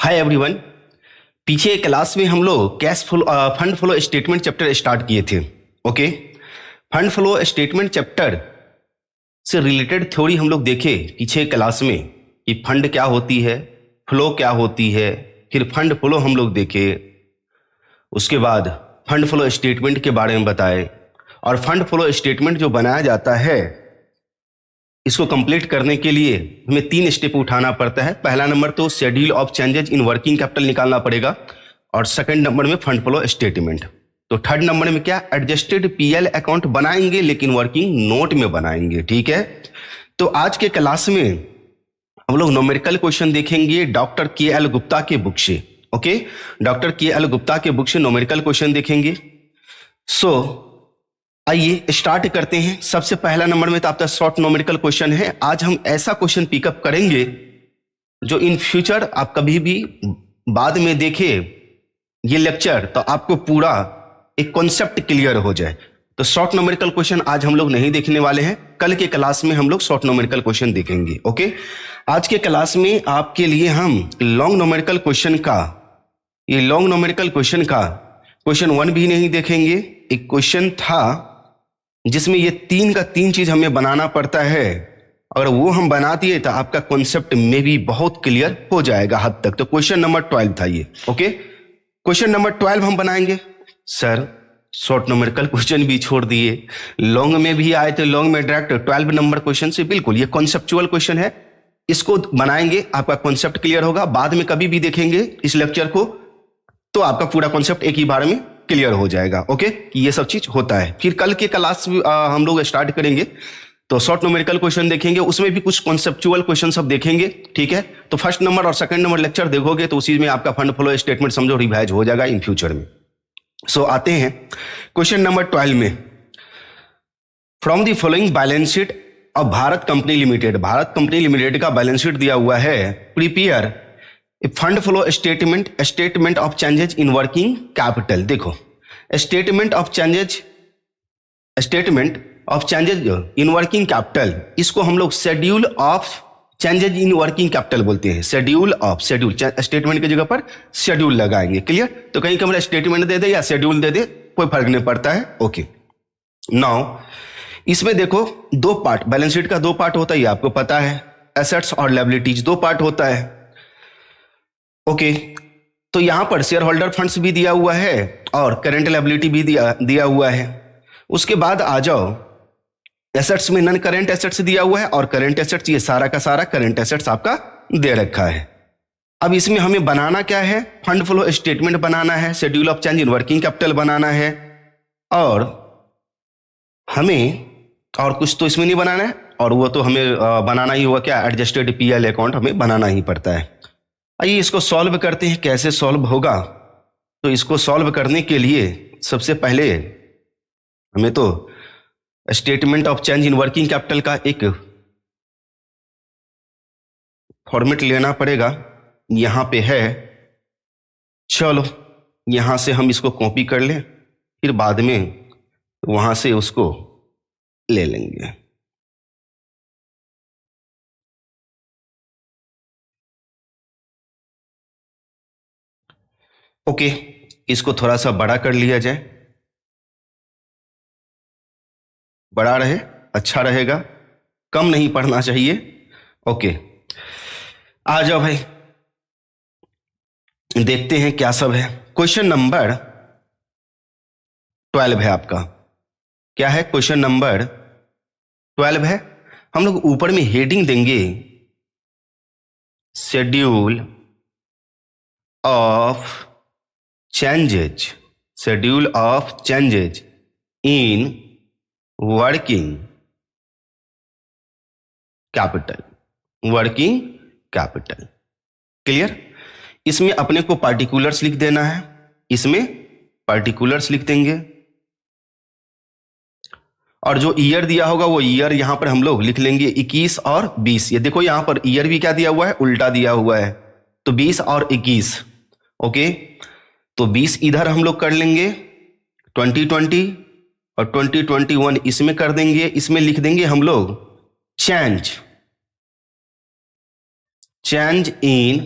Hi everyone. पीछे class में हम लोग cash flow fund flow statement chapter start किए थे। Okay, fund flow statement chapter से रिलेटेड थ्योरी हम लोग देखे पीछे क्लास में कि फंड क्या होती है, फ्लो क्या होती है, फिर फंड फ्लो हम लोग देखे। उसके बाद फंड फ्लो स्टेटमेंट के बारे में बताए और फंड फ्लो स्टेटमेंट जो बनाया जाता है इसको कंप्लीट करने के लिए हमें 3 स्टेप उठाना पड़ता है। पहला नंबर तो schedule of changes in working capital निकालना पड़ेगा और सेकंड नंबर में फंड फ्लो स्टेटमेंट। तो थर्ड नंबर में क्या, एडजस्टेड पीएल अकाउंट बनाएंगे लेकिन वर्किंग नोट में बनाएंगे। ठीक है, तो आज के क्लास में हम लोग न्यूमेरिकल क्वेश्चन देखेंगे डॉक्टर के एल गुप्ता के बुक से। ओके, डॉक्टर के एल गुप्ता के बुक से न्यूमेरिकल क्वेश्चन देखेंगे। आइए स्टार्ट करते हैं। सबसे पहला नंबर में तो आपका शॉर्ट न्यूमेरिकल क्वेश्चन है। आज हम ऐसा क्वेश्चन पिकअप करेंगे जो इन फ्यूचर आप कभी भी बाद में देखे ये लेक्चर तो आपको पूरा एक कॉन्सेप्ट क्लियर हो जाए। तो शॉर्ट न्यूमेरिकल क्वेश्चन आज हम लोग नहीं देखने वाले हैं, कल के क्लास में हम लोग शॉर्ट न्यूमेरिकल क्वेश्चन देखेंगे। ओके, आज के क्लास में आपके लिए हम लॉन्ग न्यूमेरिकल क्वेश्चन का, ये लॉन्ग न्यूमेरिकल क्वेश्चन का क्वेश्चन 1 भी नहीं देखेंगे। एक क्वेश्चन था जिसमें ये 3 का 3 चीज हमें बनाना पड़ता है, अगर वो हम बना दिए तो आपका कॉन्सेप्ट में भी बहुत क्लियर हो जाएगा हद तक। तो क्वेश्चन नंबर 12 था ये। ओके, क्वेश्चन नंबर 12 हम बनाएंगे। सर शॉर्ट न्यूमेरिकल क्वेश्चन भी छोड़ दिए, लॉन्ग में भी आए तो लॉन्ग में डायरेक्ट 12 नंबर क्वेश्चन से, बिल्कुल ये कॉन्सेप्चुअल क्वेश्चन है, इसको बनाएंगे आपका कॉन्सेप्ट क्लियर होगा। बाद में कभी भी देखेंगे इस लेक्चर को तो आपका पूरा कॉन्सेप्ट एक ही बार में क्लियर हो जाएगा। ओके, कि ये सब चीज होता है। फिर कल के क्लास हम लोग स्टार्ट करेंगे तो शॉर्ट न्यूमेरिकल क्वेश्चन देखेंगे, उसमें भी कुछ कॉन्सेप्चुअल क्वेश्चन सब देखेंगे। ठीक है, तो फर्स्ट नंबर और सेकंड नंबर लेक्चर देखोगे तो उसी में आपका फंड फ्लो स्टेटमेंट समझो रिवाइज हो जाएगा इन फ्यूचर में। सो आते हैं क्वेश्चन नंबर 12 में। From the following balance sheet of Bharat company limited, Bharat company limited का बैलेंस शीट दिया हुआ है। Prepare fund flow statement, statement of changes in working capital. देखो statement of changes, statement of changes in working capital, इसको हम लोग schedule of changes in working capital बोलते हैं। शेड्यूल ऑफ, शेड्यूल स्टेटमेंट की जगह पर शेड्यूल लगाएंगे। क्लियर, तो कहीं कमरा स्टेटमेंट दे दे या शेड्यूल दे दे कोई फर्क नहीं पड़ता है। ओके, नाउ इसमें देखो 2 पार्ट, बैलेंस शीट का 2 पार्ट होता है, आपको पता है, एसेट्स और लायबिलिटीज 2 पार्ट होता है। ओके, तो यहां पर शेयर होल्डर फंड्स भी दिया हुआ है और करंट लायबिलिटी भी दिया हुआ है। उसके बाद आ जाओ एसेट्स में नॉन करंट एसेट्स दिया हुआ है और करंट एसेट्स, ये सारा का सारा करंट एसेट्स आपका दे रखा है। अब इसमें हमें बनाना क्या है, फंड फ्लो स्टेटमेंट बनाना है, schedule of change in working capital बनाना है और हमें और कुछ तो इसमें नहीं बनाना है, और वो तो हमें बनाना ही होगा क्या, एडजस्टेड पीएल अकाउंट हमें बनाना ही पड़ता है। आइए इसको सॉल्व करते हैं, कैसे सॉल्व होगा। तो इसको सॉल्व करने के लिए सबसे पहले हमें तो statement of change in working capital का एक फॉर्मेट लेना पड़ेगा। यहां पे है, चलो यहां से हम इसको कॉपी कर लें, फिर बाद में वहां से उसको ले लेंगे। ओके, इसको थोड़ा सा बड़ा कर लिया जाए, बड़ा रहे अच्छा रहेगा, कम नहीं पढ़ना चाहिए। ओके, आ जाओ भाई देखते हैं क्या सब है। क्वेश्चन नंबर 12 है आपका। क्या है, क्वेश्चन नंबर 12 है। हम लोग ऊपर में हेडिंग देंगे schedule of changes, schedule of changes in working capital, working capital. Clear, इसमें अपने को पार्टिकुलर्स लिख देना है, इसमें पार्टिकुलर्स लिख देंगे और जो ईयर दिया होगा वो ईयर यहां पर हम लोग लिख लेंगे 21 और 20। ये देखो यहां पर ईयर भी क्या दिया हुआ है, उल्टा दिया हुआ है, तो 20 और 21। ओके, तो 20 इधर हम लोग कर लेंगे 2020 और 2021 इसमें कर देंगे। इसमें लिख देंगे हम लोग change, change in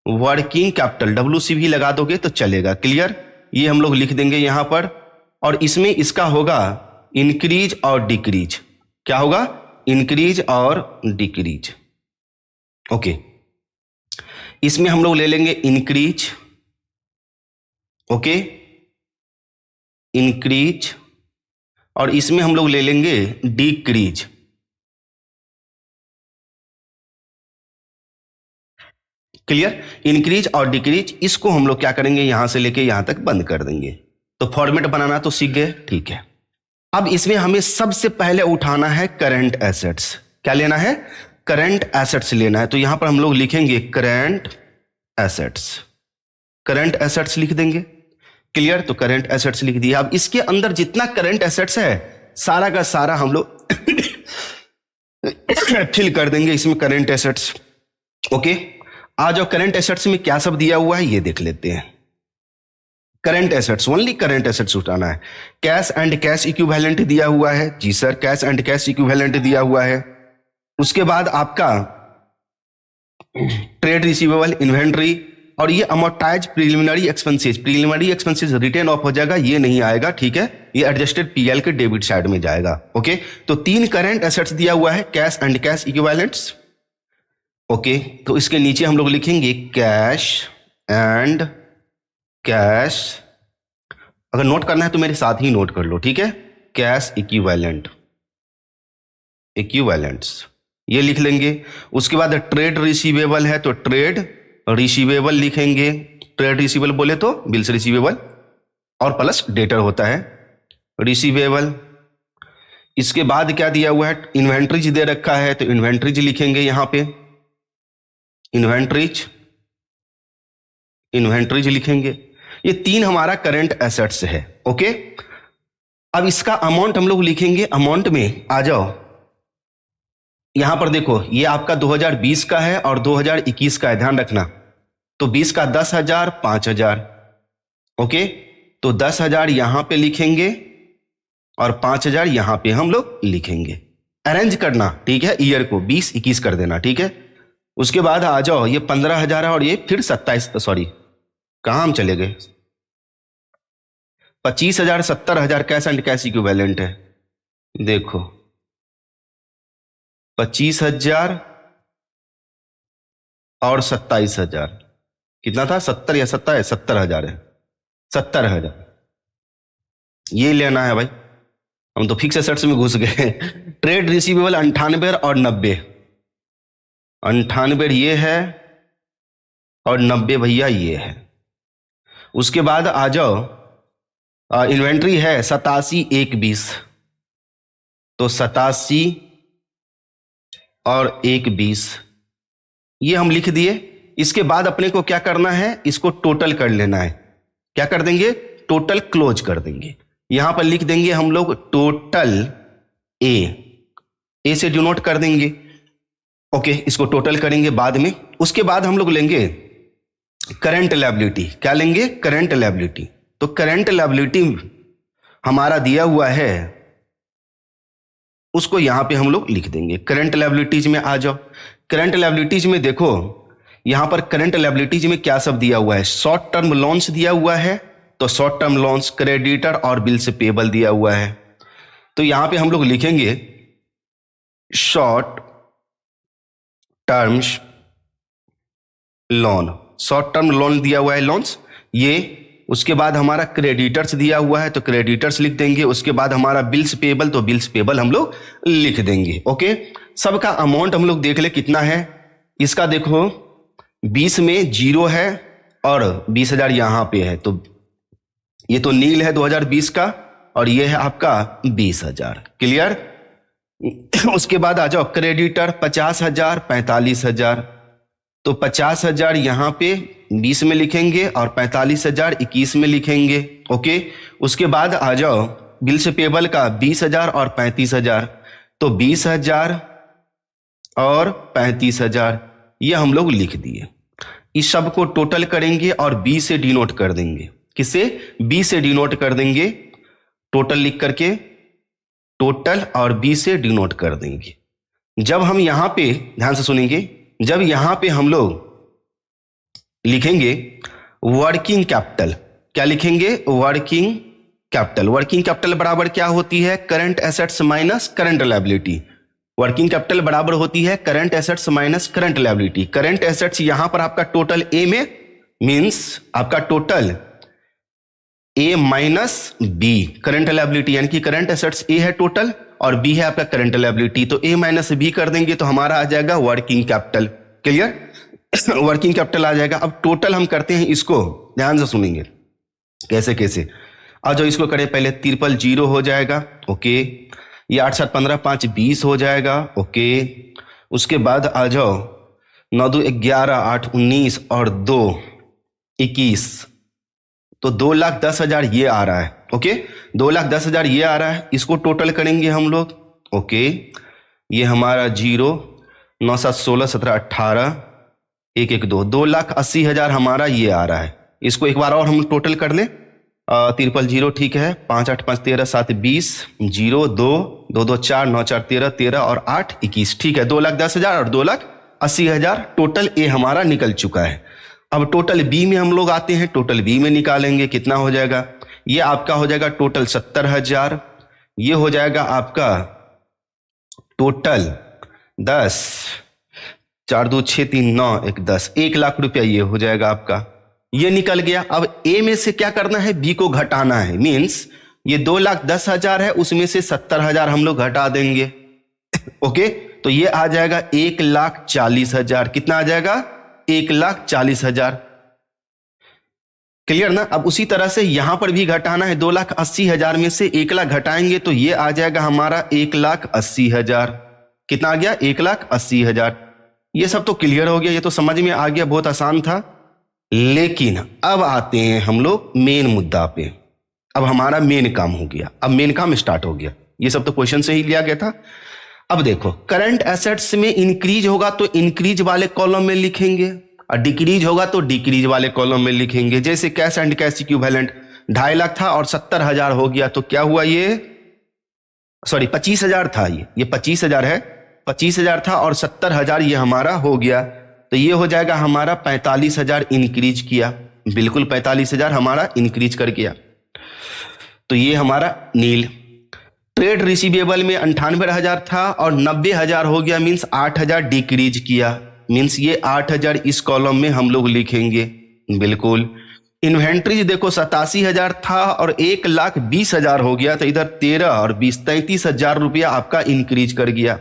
working capital WC भी लगा दोगे तो चलेगा। क्लियर, ये हम लोग लिख देंगे यहां पर। और इसमें इसका होगा इंक्रीज और डिक्रीज। क्या होगा? इंक्रीज और डिक्रीज। ओके, इसमें हम लोग ले लेंगे इंक्रीज। Okay, increase. और इसमें हम लोग ले लेंगे डिक्रीज। क्लियर, इंक्रीज और डिक्रीज, इसको हम लोग क्या करेंगे, यहां से लेके यहां तक बंद कर देंगे। तो फॉर्मेट बनाना तो सीख गए, ठीक है। अब इसमें हमें सबसे पहले उठाना है करंट एसेट्स। क्या लेना है? करंट एसेट्स लेना है। तो यहां पर हम लोग लिखेंगे करंट एसेट्स। करंट एसेट्स लिख देंगे। क्लियर, तो करंट एसेट्स लिख दिया। अब इसके अंदर जितना करंट एसेट्स है सारा का सारा हम लोग फिल कर देंगे इसमें करंट एसेट्स। ओके, आज और करंट एसेट्स में क्या सब दिया हुआ है ये देख लेते हैं। Current assets, only current assets उठाना है। कैश एंड कैश इक्विवेलेंट दिया हुआ है। जी sir, cash and cash equivalent दिया हुआ है। उसके बाद आपका ट्रेड रिसीवेबल, इन्वेंट्री, और ये amortise preliminary expenses. Preliminary expenses written of हो जाएगा, ये नहीं आएगा, ठीक है। ये एडजस्टेड PL के डेबिट साइड में जाएगा। ओके, तो 3 करंट एसेट्स दिया हुआ है, cash and cash equivalents. Okay, तो इसके नीचे हम लोग लिखेंगे कैश एंड कैश। अगर नोट करना है तो मेरे साथ ही नोट कर लो, ठीक है। कैश इक्विवेलेंट, इक्विवेलेंट्स ये लिख लेंगे। उसके बाद ट्रेड रिसीवेबल है तो ट्रेड रिसीवेबल लिखेंगे। ट्रेड रिसीवेबल बोले तो बिल्स रिसीवेबल और प्लस डेटर होता है रिसीवेबल। इसके बाद क्या दिया हुआ है, इन्वेंट्रीज दे रखा है तो इन्वेंट्रीज लिखेंगे यहां पे। इन्वेंट्रीज, इन्वेंट्रीज लिखेंगे। ये 3 हमारा करंट एसेट्स है। ओके, अब इसका अमाउंट हम लोग लिखेंगे। अमाउंट में आ जाओ, यहां पर देखो ये आपका 2020 का है और 2021 का है, ध्यान रखना। तो 20 का 10,000, 5,000। ओके, तो 10,000 यहां पे लिखेंगे और 5,000 यहां पे हम लोग लिखेंगे। अरेंज करना, ठीक है, ईयर को 20-21 कर देना, ठीक है। उसके बाद आ जाओ, ये 15,000 है और ये फिर 27, सॉरी कहां हम चले गए, 25,000, 70,000 कैश एंड कैश इक्विवेलेंट है। देखो 25,000 और 27,000 कितना था, 70 या 70 70,000 है, 70,000 ये लेना है भाई। हम तो फिक्स एसेट्स में घुस गए। ट्रेड रिसीवेबल 98 और 90, 98 ये है और 90 भैया ये है। उसके बाद आ जाओ, इन्वेंट्री है 87,120, तो 87 और 120 ये हम लिख दिए। इसके बाद अपने को क्या करना है, इसको टोटल कर लेना है। क्या कर देंगे, टोटल क्लोज कर देंगे। यहां पर लिख देंगे हम लोग टोटल ए से डिनोट कर देंगे। ओके, इसको टोटल करेंगे बाद में। उसके बाद हम लोग लेंगे करंट लायबिलिटी। क्या लेंगे, करंट लायबिलिटी। तो करंट लायबिलिटी हमारा दिया हुआ है, उसको यहां पे हम लोग लिख देंगे। करंट लायबिलिटीज में आ जाओ। करंट लायबिलिटीज में देखो, यहां पर करंट लायबिलिटीज में क्या सब दिया हुआ है, शॉर्ट टर्म लोन्स दिया हुआ है, तो शॉर्ट टर्म लोन्स, क्रेडिटर और बिल्स पेबल दिया हुआ है। तो यहां पे हम लोग लिखेंगे short terms loan. Short term loan दिया हुआ है, लोन्स ये। उसके बाद हमारा क्रेडिटर्स दिया हुआ है तो क्रेडिटर्स लिख देंगे। उसके बाद हमारा बिल्स पेबल, तो बिल्स पेबल हम लोग लिख देंगे। ओके, सबका अमाउंट हम लोग देख ले कितना है। इसका देखो 20 में 0 है और 20,000 यहां पे है, तो ये तो नील है 2020 का, और ये है आपका 20,000। क्लियर। उसके बाद आ जाओ क्रेडिटर 50,000, 45,000, तो 50,000 यहां पे 20 में लिखेंगे और 45,000 21 में लिखेंगे। ओके, उसके बाद आ जाओ बिल्स पेबल का 20,000 और 35,000, तो 20,000 और 35,000 ये हम लोग लिख दिए। इस सब को टोटल करेंगे और बी से डिनोट कर देंगे। किससे, बी से डिनोट कर देंगे। टोटल लिख करके टोटल और बी से डिनोट कर देंगे। जब हम यहां पे ध्यान से सुनेंगे, जब यहां पे हम लोग लिखेंगे वर्किंग कैपिटल। क्या लिखेंगे? Working capital. वर्किंग कैपिटल बराबर क्या होती है? Current assets minus current liability. Working capital बराबर होती है current assets minus current liability. Current assets यहां पर आपका टोटल ए में, मींस आपका total A minus B. Current liability यानी कि करंट एसेट्स ए है टोटल और बी है आपका करंट लायबिलिटी, तो ए माइनस बी कर देंगे तो हमारा आ जाएगा working capital. Clear? Working capital आ जाएगा। अब टोटल हम करते हैं इसको, ध्यान से सुनेंगे कैसे कैसे। आज जो इसको करें, पहले 0 हो जाएगा, ओके। ये 8 7 15 5 20 हो जाएगा, ओके। उसके बाद आ जाओ 9 2 11 8 19 और 2 21, तो 2,10,000 ये आ रहा है, ओके। 2,10,000 ये आ रहा है, इसको टोटल करेंगे हम लोग, ओके। ये हमारा 0 9 7 16 17 18 1 1 2, 2,80,000 हमारा ये आ रहा है। इसको एक बार और हम टोटल कर लें। 0 0 ठीक है, 5 8 5 13 7 20 0 2 2 2 4 9 4 13 13 और 8 21, ठीक है। 2,10,000 और 2,80,000 टोटल ए हमारा निकल चुका है। अब टोटल बी में हम लोग आते हैं, टोटल बी में निकालेंगे कितना हो जाएगा। ये आपका हो जाएगा टोटल 70,000, ये हो जाएगा आपका टोटल 10 4 2 6 3 9 1 10, 1,00,000 रुपया ये हो जाएगा आपका। ये निकल गया। अब ए में से क्या करना है? बी को घटाना है। मींस ये 2,10,000 है, उसमें से 70,000 हम लोग घटा देंगे, ओके। तो ये आ जाएगा 1,40,000। कितना आ जाएगा? 1,40,000। क्लियर ना? अब उसी तरह से यहां पर भी घटाना है। 2,80,000 में से 1,00,000 घटाएंगे तो ये आ जाएगा हमारा 1,80,000। कितना आ गया? 1,80,000। ये सब तो क्लियर हो गया, ये तो समझ में आ गया, बहुत आसान था। लेकिन अब आते हैं हम लोग मेन मुद्दा पे। अब हमारा मेन काम हो गया, अब मेन काम स्टार्ट हो गया। ये सब तो क्वेश्चन से ही लिया गया था। अब देखो, करंट एसेट्स में इंक्रीज होगा तो इंक्रीज वाले कॉलम में लिखेंगे और डिक्रीज होगा तो डिक्रीज वाले कॉलम में लिखेंगे। जैसे cash and cash equivalent 2.5 lakh था और 70,000 हो गया, तो क्या हुआ? ये सॉरी 25,000 था, ये 25,000 है। 25,000 था और 70,000 ये हमारा हो गया, तो ये हो जाएगा हमारा 45,000 इंक्रीज किया। बिल्कुल 45,000 हमारा इंक्रीज कर गया, तो ये हमारा नील। ट्रेड रिसीवेबल में 98,000 था और 90,000 हो गया, मींस 8,000 डिक्रीज किया। मींस ये 8,000 इस कॉलम में हम लोग लिखेंगे, बिल्कुल। इन्वेंट्रीज देखो 87,000 था और 1,20,000 हो गया, तो इधर 13 और 20 33,000 रुपया आपका इंक्रीज कर गया।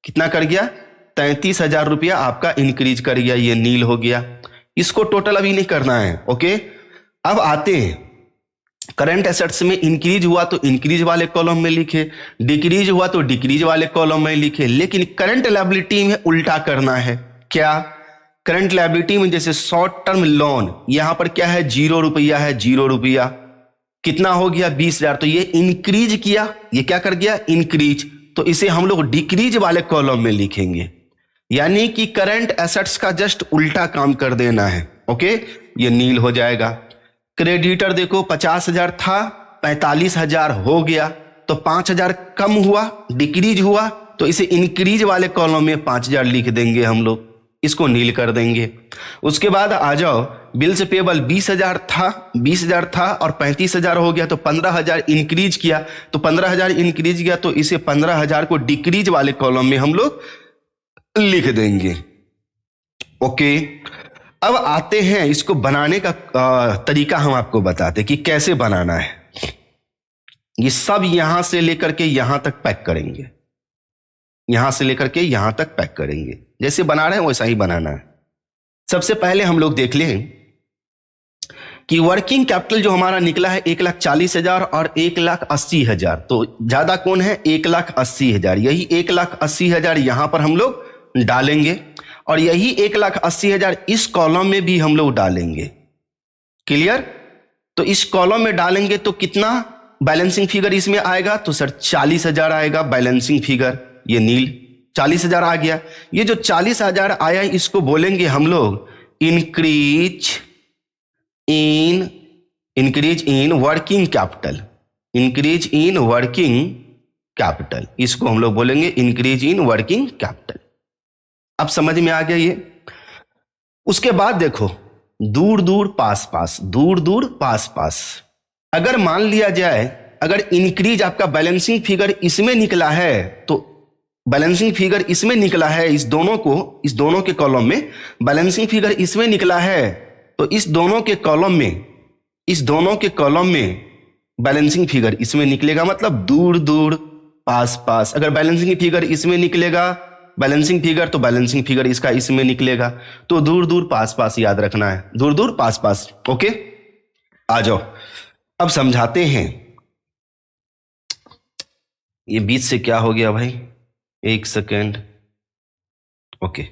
कितना कर गया? 33,000 रुपया आपका इंक्रीज कर गया, ये नील हो गया। इसको टोटल अभी नहीं करना है, ओके। अब आते हैं करंट एसेट्स में इंक्रीज हुआ तो इंक्रीज वाले कॉलम में लिखे, डिक्रीज हुआ तो डिक्रीज वाले कॉलम में लिखे। लेकिन करंट लायबिलिटी में उल्टा करना है। क्या? करंट लायबिलिटी में जैसे शॉर्ट टर्म लोन, यहां पर क्या है? 0 रुपया है, 0 रुपया। कितना हो गया? 20,000, तो ये इंक्रीज किया, ये क्या कर गया? इंक्रीज। तो इसे हम लोग डिक्रीज वाले कॉलम में लिखेंगे, यानी कि करंट एसेट्स का जस्ट उल्टा काम कर देना है, ओके। ये नील हो जाएगा। क्रेडिटर देखो 50,000 था, 45,000 हो गया, तो 5,000 कम हुआ, डिक्रीज हुआ, तो इसे इंक्रीज वाले कॉलम में 5,000 लिख देंगे हम लोग, इसको नील कर देंगे। उसके बाद आ जाओ, बिल्स पेबल 20,000 था और 35,000 हो गया, तो 15,000 इंक्रीज किया, तो 15,000 इंक्रीज किया, तो इसे 15,000 को डिक्रीज वाले कॉलम में हम लोग लिख देंगे, ओके। अब आते हैं इसको बनाने का तरीका, हम आपको बताते कि कैसे बनाना है। ये सब यहां से लेकर के यहां तक पैक करेंगे, यहां से लेकर के यहां तक पैक करेंगे। जैसे बना रहे हैं वैसा ही बनाना है। सबसे पहले हम लोग देख लें कि वर्किंग कैपिटल जो हमारा निकला है 1,40,000 और 1,80,000, तो ज्यादा कौन है? 1,80,000। यही 1,80,000 यहां पर हम लोग डालेंगे और यही 1,80,000 इस कॉलम में भी हम लोग डालेंगे। क्लियर? तो इस कॉलम में डालेंगे तो कितना बैलेंसिंग फिगर इसमें आएगा? तो सर 40,000 आएगा बैलेंसिंग फिगर। ये नील 40,000 आ गया। ये जो 40,000 आया इसको बोलेंगे हम लोग increase in working capital. Increase in working capital, इसको हम लोग बोलेंगे इंक्रीज इन वर्किंग कैपिटल। अब समझ में आ गया ये। उसके बाद देखो, दूर दूर पास पास, दूर दूर पास पास। अगर मान लिया जाए, अगर इंक्रीज आपका बैलेंसिंग फिगर इसमें निकला है, तो बैलेंसिंग फिगर इसमें निकला है, इस दोनों के कॉलम में बैलेंसिंग फिगर इसमें निकला है, तो इस दोनों के कॉलम में बैलेंसिंग फिगर इसमें निकलेगा, मतलब दूर दूर पास पास। अगर बैलेंसिंग फिगर इसमें निकलेगा बैलेंसिंग फिगर, तो बैलेंसिंग फिगर इसका इसमें निकलेगा। तो दूर दूर पास पास याद रखना है, दूर दूर पास पास। ओके, आ जाओ अब समझाते हैं। ये बीच से क्या हो गया भाई, एक सेकेंड। ओके,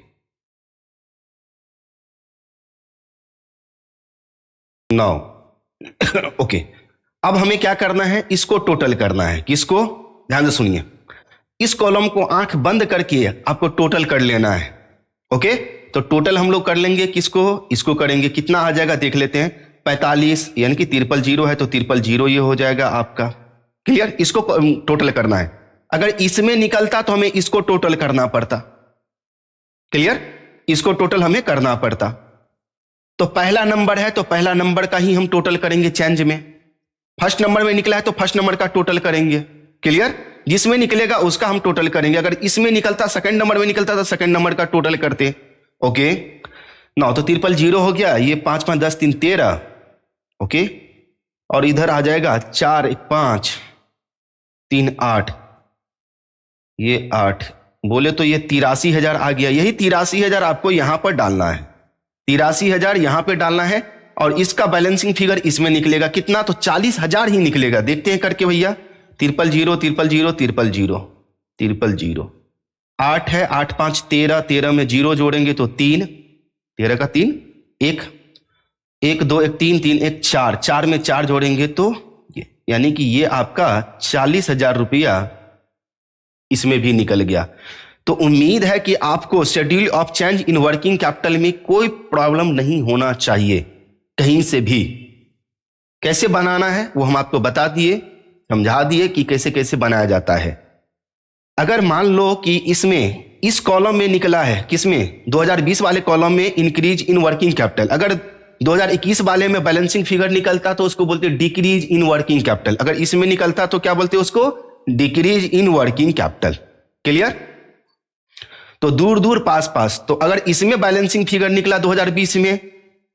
नाउ ओके, अब हमें क्या करना है, इसको टोटल करना है। किसको, ध्यान से सुनिए, इस कॉलम को आंख बंद करके आपको टोटल कर लेना है। ओके, तो टोटल हम लोग कर लेंगे, किसको, इसको करेंगे। कितना आ जाएगा देख लेते हैं, 45, यानी कि 000 है तो 000 ये हो जाएगा आपका। क्लियर, इसको टोटल करना है। अगर इसमें निकलता तो हमें इसको टोटल करना पड़ता। क्लियर, इसको टोटल हमें करना पड़ता। तो पहला नंबर है तो पहला नंबर का ही हम टोटल करेंगे चेंज में। फर्स्ट नंबर में निकला है तो फर्स्ट नंबर का टोटल करेंगे। क्लियर, जिसमें निकलेगा उसका हम टोटल करेंगे। अगर इसमें निकलता, सेकंड नंबर में निकलता तो सेकंड नंबर का टोटल करते। ओके, 9 तो 000 हो गया, ये 5 5 10 3 13। ओके, और इधर आ जाएगा 4 1 5 3 8, ये 8 बोले तो ये 83,000 आ गया। यही 83,000 आपको यहां पर डालना है, 83,000 यहां पे डालना है, और इसका बैलेंसिंग फिगर इसमें निकलेगा कितना, तो 40,000 ही निकलेगा। देखते हैं करके भैया, 000 000 000 8 है, 8 5 13, 13 में 0 जोड़ेंगे तो 3, 13 का 3 1, 1 2 1 3 3 1 4, 4 में 4 जोड़ेंगे तो यानी कि ये आपका 40,000 रुपया इसमें भी निकल गया। तो उम्मीद है कि आपको schedule of change in working capital में कोई प्रॉब्लम नहीं होना चाहिए कहीं से भी। कैसे बनाना है वो हम आपको बता दिए, समझा दिए कि कैसे कैसे बनाया जाता है। अगर मान लो कि इसमें, इस कॉलम में निकला है, किसमें, 2020 वाले कॉलम में इंक्रीज इन वर्किंग कैपिटल। अगर 2021 वाले में बैलेंसिंग फिगर निकलता तो उसको बोलते डिक्रीज इन वर्किंग कैपिटल। अगर इसमें निकलता तो क्या बोलते उसको, decrease in working capital. Clear, तो दूर दूर पास पास। तो अगर इसमें बैलेंसिंग फिगर निकला 2020 में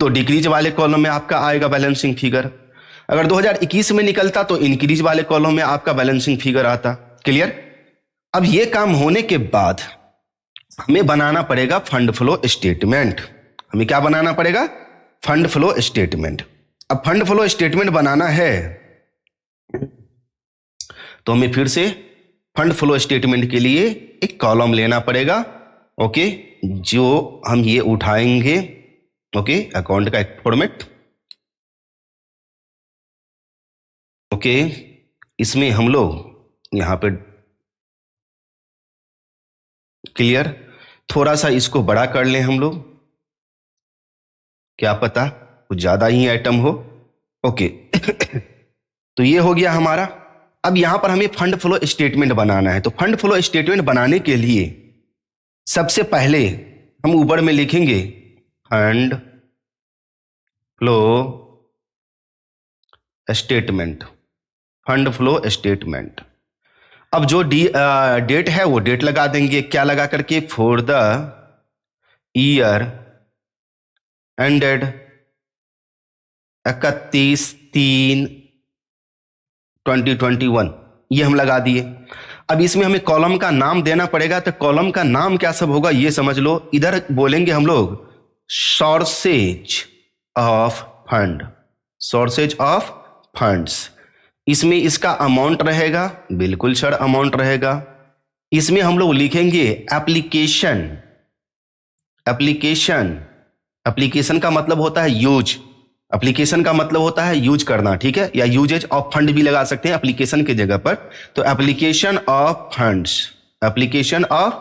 तो डिक्रीज वाले कॉलम में आपका आएगा बैलेंसिंग फिगर। अगर 2021 में निकलता तो इंक्रीज वाले कॉलम में आपका बैलेंसिंग फिगर आता। क्लियर, अब ये काम होने के बाद हमें बनाना पड़ेगा फंड फ्लो स्टेटमेंट। हमें क्या बनाना पड़ेगा, फंड फ्लो स्टेटमेंट। अब फंड फ्लो स्टेटमेंट बनाना है तो हमें फिर से फंड फ्लो स्टेटमेंट के लिए एक कॉलम लेना पड़ेगा। ओके, जो हम ये उठाएंगे, ओके, अकाउंट का एक फॉर्मेट। ओके, इसमें हम लोग यहां पे, क्लियर, थोड़ा सा इसको बड़ा कर लें हम लोग, क्या पता कुछ ज्यादा ही आइटम हो। ओके तो ये हो गया हमारा। अब यहां पर हमें फंड फ्लो स्टेटमेंट बनाना है। तो फंड फ्लो स्टेटमेंट बनाने के लिए सबसे पहले हम ऊपर में लिखेंगे fund flow statement, fund flow statement. अब जो डेट है वो डेट लगा देंगे, क्या लगा करके, फॉर द ईयर एंडेड 31/3/2021, ये हम लगा दिए। अब इसमें हमें कॉलम का नाम देना पड़ेगा। तो कॉलम का नाम क्या सब होगा ये समझ लो। इधर बोलेंगे हम लोग sources of fund, sources of funds. इसमें इसका अमाउंट रहेगा, बिल्कुल सर अमाउंट रहेगा। इसमें हम लोग लिखेंगे एप्लीकेशन, एप्लीकेशन, एप्लीकेशन का मतलब होता है यूज, एप्लीकेशन का मतलब होता है यूज करना, ठीक है, या यूजेज ऑफ फंड भी लगा सकते हैं एप्लीकेशन के जगह पर। तो application of funds, application of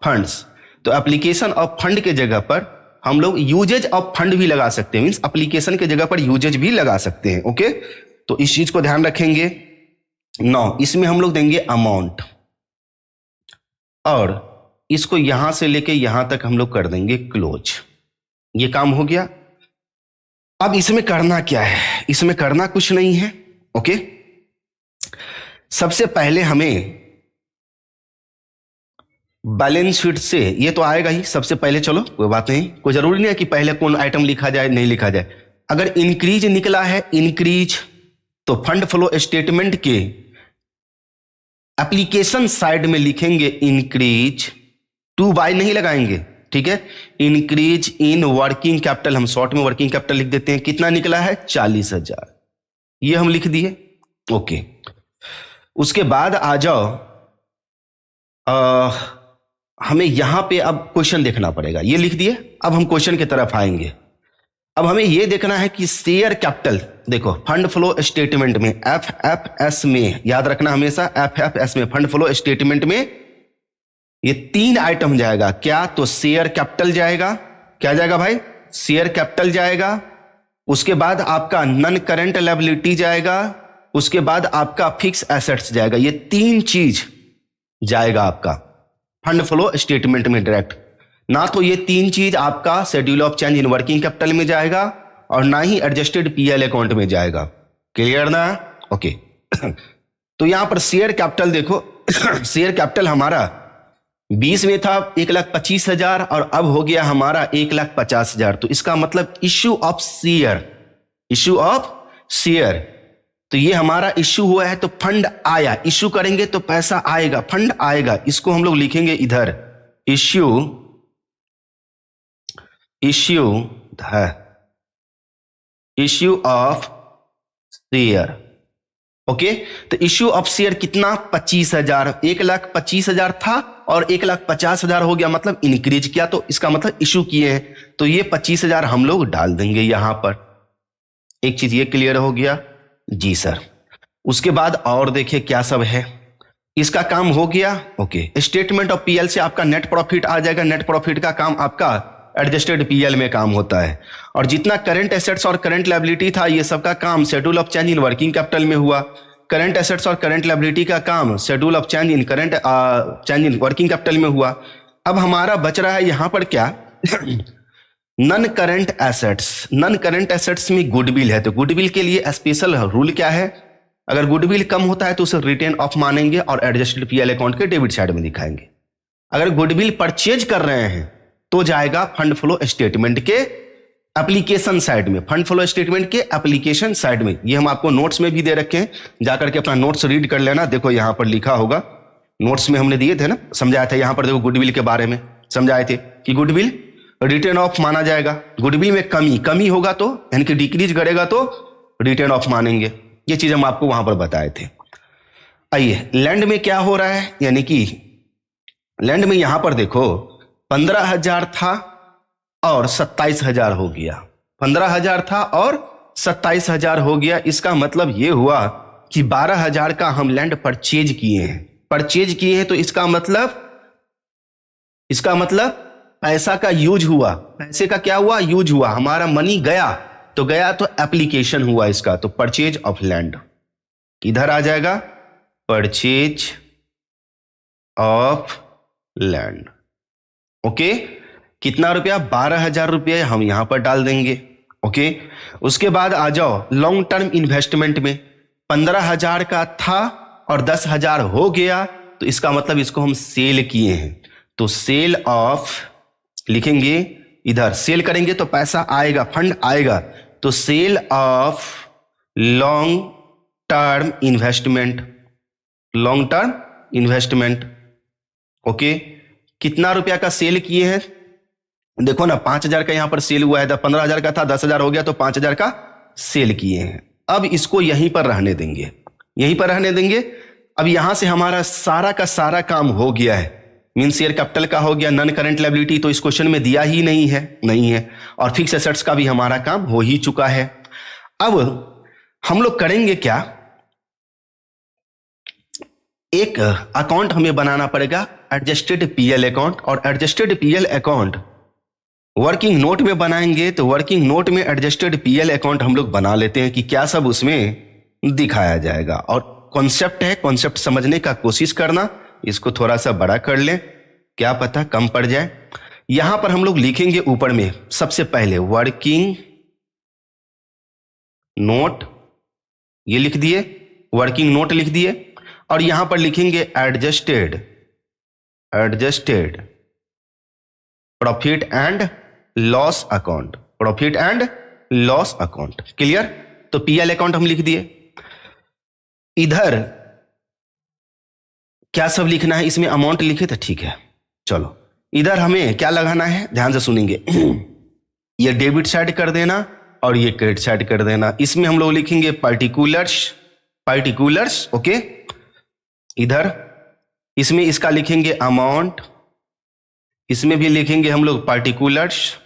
funds. तो एप्लीकेशन ऑफ फंड के जगह पर हम लोग यूजेज ऑफ फंड भी लगा सकते हैं, मींस एप्लीकेशन के जगह पर यूजेज भी लगा सकते हैं। ओके, तो इस चीज को ध्यान रखेंगे। 9, इसमें हम लोग देंगे अमाउंट, और इसको यहां से लेके यहां तक हम लोग कर देंगे क्लोज। ये काम हो गया। अब इसमें करना क्या है, इसमें करना कुछ नहीं है। ओके, सबसे पहले हमें बैलेंस शीट से, ये तो आएगा ही सबसे पहले, चलो कोई बात नहीं, कोई जरूरी नहीं है कि पहले कौन आइटम लिखा जाए, नहीं लिखा जाए। अगर इंक्रीज निकला है, इंक्रीज, तो फंड फ्लो स्टेटमेंट के एप्लीकेशन साइड में लिखेंगे इंक्रीज, टू बाय नहीं लगाएंगे, ठीक है। इंक्रीज इन वर्किंग कैपिटल, हम शॉर्ट में वर्किंग कैपिटल लिख देते हैं। कितना निकला है? 40,000, ये हम लिख दिए। ओके, उसके बाद आ जाओ, हमें यहां पे अब क्वेश्चन देखना पड़ेगा, ये लिख दिए। अब हम क्वेश्चन की तरफ आएंगे। अब हमें यह देखना है कि शेयर कैपिटल, देखो फंड फ्लो स्टेटमेंट में एफएफएस में, याद रखना हमेशा एफएफएस में, फंड फ्लो स्टेटमेंट में ये 3 आइटम जाएगा। क्या? तो शेयर कैपिटल जाएगा। क्या जाएगा भाई? शेयर कैपिटल जाएगा। उसके बाद आपका नॉन करंट लायबिलिटी जाएगा। उसके बाद आपका फिक्स एसेट्स जाएगा। ये 3 चीज जाएगा आपका फंड फ्लो स्टेटमेंट में डायरेक्ट। ना तो ये 3 चीज आपका schedule of change in working capital में जाएगा और ना ही एडजस्टेड पीएल अकाउंट में जाएगा। क्लियर ना? ओके। तो यहां पर शेयर कैपिटल देखो, शेयर कैपिटल हमारा 20 में था 1,25,000 और अब हो गया हमारा 1,50,000। तो इसका मतलब issue of share, issue of share, तो ये हमारा इश्यू हुआ है, तो फंड आया। इश्यू करेंगे तो पैसा आएगा, फंड आएगा। इसको हम लोग लिखेंगे इधर इश्यू, इश्यू है इश्यू ऑफ शेयर। ओके, तो इश्यू ऑफ शेयर कितना? 25,000। 1,25,000 था और 1,50,000 हो गया, मतलब इंक्रीज किया, तो इसका मतलब इश्यू किए हैं। तो ये 25,000 हम लोग डाल देंगे यहां पर। एक चीज ये क्लियर हो गया जी सर। उसके बाद और देखिए क्या सब है, इसका काम हो गया। ओके, स्टेटमेंट ऑफ पीएल से आपका नेट प्रॉफिट आ जाएगा। नेट प्रॉफिट का काम आपका एडजस्टेड पीएल में काम होता है। और जितना करंट एसेट्स और करंट लायबिलिटी था, ये सबका काम schedule of change in working capital में हुआ। करंट एसेट्स और करंट लायबिलिटी का काम schedule of change in current change in working capital में हुआ। अब हमारा बच रहा है यहां पर क्या? Non current assets. Non current assets में गुडविल है, तो गुडविल के लिए स्पेशल रूल क्या है? अगर गुडविल कम होता है तो उसे रिटेन ऑफ मानेंगे और एडजस्टेड पीएल अकाउंट के डेबिट साइड में दिखाएंगे। अगर गुडविल परचेज कर रहे हैं तो जाएगा फंड फ्लो स्टेटमेंट के एप्लीकेशन साइड में, फंड फ्लो स्टेटमेंट के एप्लीकेशन साइड में। ये हम आपको नोट्स में भी दे रखे हैं, जाकर के अपना नोट्स रीड कर लेना। देखो यहां पर लिखा होगा, नोट्स में हमने दिए थे ना, समझाया था। यहां पर देखो गुडविल के बारे में समझाए थे कि गुडविल रिटर्न ऑफ माना जाएगा। गुडविल में कमी होगा तो, यानी कि डिक्रीज करेगा तो रिटर्न ऑफ मानेंगे। ये चीज हम आपको वहां पर बताए थे। आइए लैंड में क्या हो रहा है, यानी कि लैंड में यहां पर देखो 15,000 था और 27,000 हो गया। 15,000 था और 27,000 हो गया। इसका मतलब यह हुआ कि 12,000 का हम लैंड परचेज किए हैं। परचेज किए हैं तो इसका मतलब पैसा का यूज हुआ। पैसे का क्या हुआ? यूज हुआ। हमारा मनी गया तो एप्लीकेशन हुआ इसका, तो परचेज ऑफ लैंड इधर आ जाएगा, परचेज ऑफ लैंड। ओके, कितना रुपया? 12,000 रुपये हम यहां पर डाल देंगे। ओके, उसके बाद आ जाओ लॉन्ग टर्म इन्वेस्टमेंट में 15,000 का था और 10,000 हो गया, तो इसका मतलब इसको हम सेल किए हैं। तो सेल ऑफ लिखेंगे इधर, सेल करेंगे तो पैसा आएगा, फंड आएगा। तो sale of long term investment, long term investment. Okay, कितना रुपया का सेल किए हैं? देखो ना 5,000 का यहां पर सेल हुआ है, 15,000 का था, 10,000 हो गया, तो 5,000 का सेल किए हैं। अब इसको यहीं पर रहने देंगे, यहीं पर रहने देंगे। अब यहां से हमारा सारा का सारा काम हो गया है। मीन शेयर कैपिटल का हो गया, नॉन करंट लायबिलिटी तो इस क्वेश्चन में दिया ही नहीं है, और फिक्स एसेट्स का भी हमारा काम हो ही चुका है। अब हम लोग करेंगे क्या? एक अकाउंट हमें बनाना पड़ेगा, एडजस्टेड पीएल अकाउंट। और adjusted PL account working note में बनाएंगे, तो वर्किंग नोट में एडजस्टेड पीएल अकाउंट हम लोग बना लेते हैं कि क्या सब उसमें दिखाया जाएगा। और कॉन्सेप्ट है, कॉन्सेप्ट समझने का कोशिश करना। इसको थोड़ा सा बड़ा कर लें, क्या पता कम पड़ जाए। यहां पर हम लोग लिखेंगे ऊपर में सबसे पहले वर्किंग नोट ये लिख दिए, वर्किंग नोट लिख दिए, और यहां पर लिखेंगे adjusted profit and loss account, profit and loss account. Clear? तो पीएल अकाउंट हम लिख दिए। इधर क्या सब लिखना है, इसमें अमाउंट लिखे तो ठीक है। चलो इधर हमें क्या लगाना है, ध्यान से सुनेंगे। ये डेबिट साइड कर देना और ये क्रेडिट साइड कर देना। इसमें हम लोग लिखेंगे पार्टिकुलर्स, ओके। इधर इसमें इसका लिखेंगे अमाउंट, इसमें भी लिखेंगे हम लोग पार्टिकुलर्स,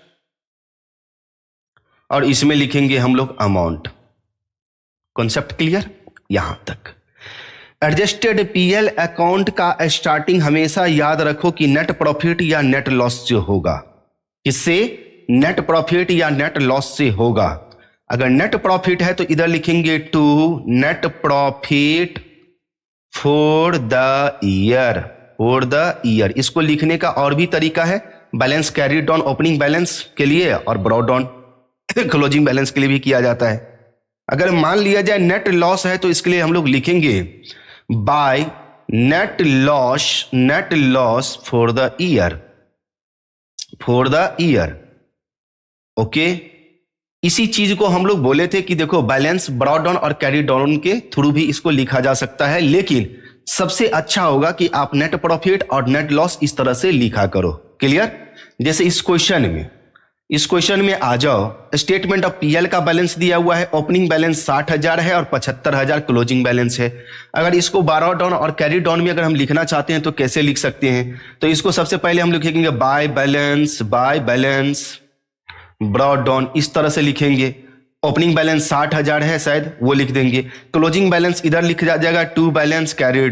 और इसमें लिखेंगे हम लोग अमाउंट। Concept clear? यहां तक। एडजस्टेड पीएल अकाउंट का स्टार्टिंग हमेशा याद रखो कि नेट प्रॉफिट या नेट लॉस से होगा। किससे? नेट प्रॉफिट या नेट लॉस से होगा। अगर नेट प्रॉफिट है तो इधर लिखेंगे to net profit for the year. इसको लिखने का और भी तरीका है। Balance carried down opening balance के लिए और ब्रॉड डाउन क्लोजिंग बैलेंस के लिए भी किया जाता है। अगर मान लिया जाए नेट लॉस है तो इसके लिए हम लोग लिखेंगे by net loss for the year, okay. इसी चीज को हम लोग बोले थे कि देखो बैलेंस ब्रॉड डाउन और कैरी डाउन के थ्रू भी इसको लिखा जा सकता है, लेकिन सबसे अच्छा होगा कि आप नेट प्रॉफिट और नेट लॉस इस तरह से लिखा करो। क्लियर? जैसे इस क्वेश्चन में आ जाओ। स्टेटमेंट ऑफ पीएल का बैलेंस दिया हुआ है, ओपनिंग बैलेंस 60,000 है और 75,000 क्लोजिंग बैलेंस है। अगर इसको ब्रॉड डाउन और कैरी डाउन में अगर हम लिखना चाहते हैं तो कैसे लिख सकते हैं? तो इसको सबसे पहले हम लिखेंगे बाय बैलेंस ब्रॉड डाउन, इस तरह से लिखेंगे। ओपनिंग बैलेंस 60,000 है, शायद वो लिख देंगे। क्लोजिंग बैलेंस इधर लिख जाएगा टू बैलेंस कैरी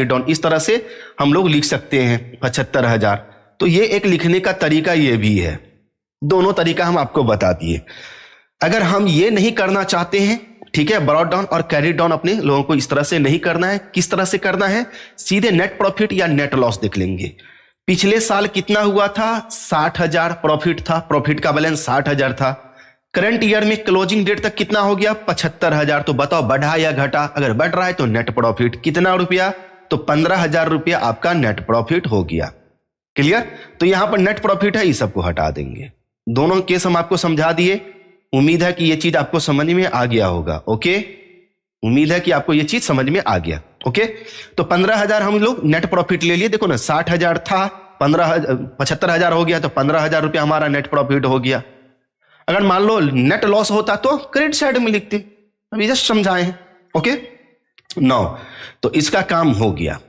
डाउन, इस तरह से हम लोग लिख सकते हैं 75,000। तो ये एक लिखने का तरीका ये भी है। दोनों तरीका हम आपको बता दिए। अगर हम ये नहीं करना चाहते हैं, ठीक है, ब्रॉड डाउन और कैरी डाउन अपने लोगों को इस तरह से नहीं करना है, किस तरह से करना है? सीधे नेट प्रॉफिट या नेट लॉस देख लेंगे। पिछले साल कितना हुआ था? 60,000 प्रॉफिट था, प्रॉफिट का बैलेंस 60,000 था। करंट ईयर में क्लोजिंग डेट तक कितना हो गया? 75,000। तो बताओ बढ़ा या घटा? अगर बढ़ रहा है तो नेट प्रॉफिट कितना रुपया? तो 15,000 रुपया आपका नेट प्रॉफिट हो गया। क्लियर? तो यहां पर नेट प्रॉफिट है, इस सबको हटा देंगे। दोनों केस हम आपको समझा दिए। उम्मीद है कि यह चीज आपको समझ में आ गया होगा। ओके, उम्मीद है कि आपको यह चीज समझ में आ गया। ओके, तो 15,000 हम लोग नेट प्रॉफिट ले लिए। देखो ना, 60,000 था, 75,000 हो गया, तो 15,000 रुपया हमारा नेट प्रॉफिट हो गया। अगर मान लो नेट लॉस होता तो क्रेडिट साइड में लिखते, अभी जस्ट समझाए हैं। ओके, नो, तो इसका काम हो गया।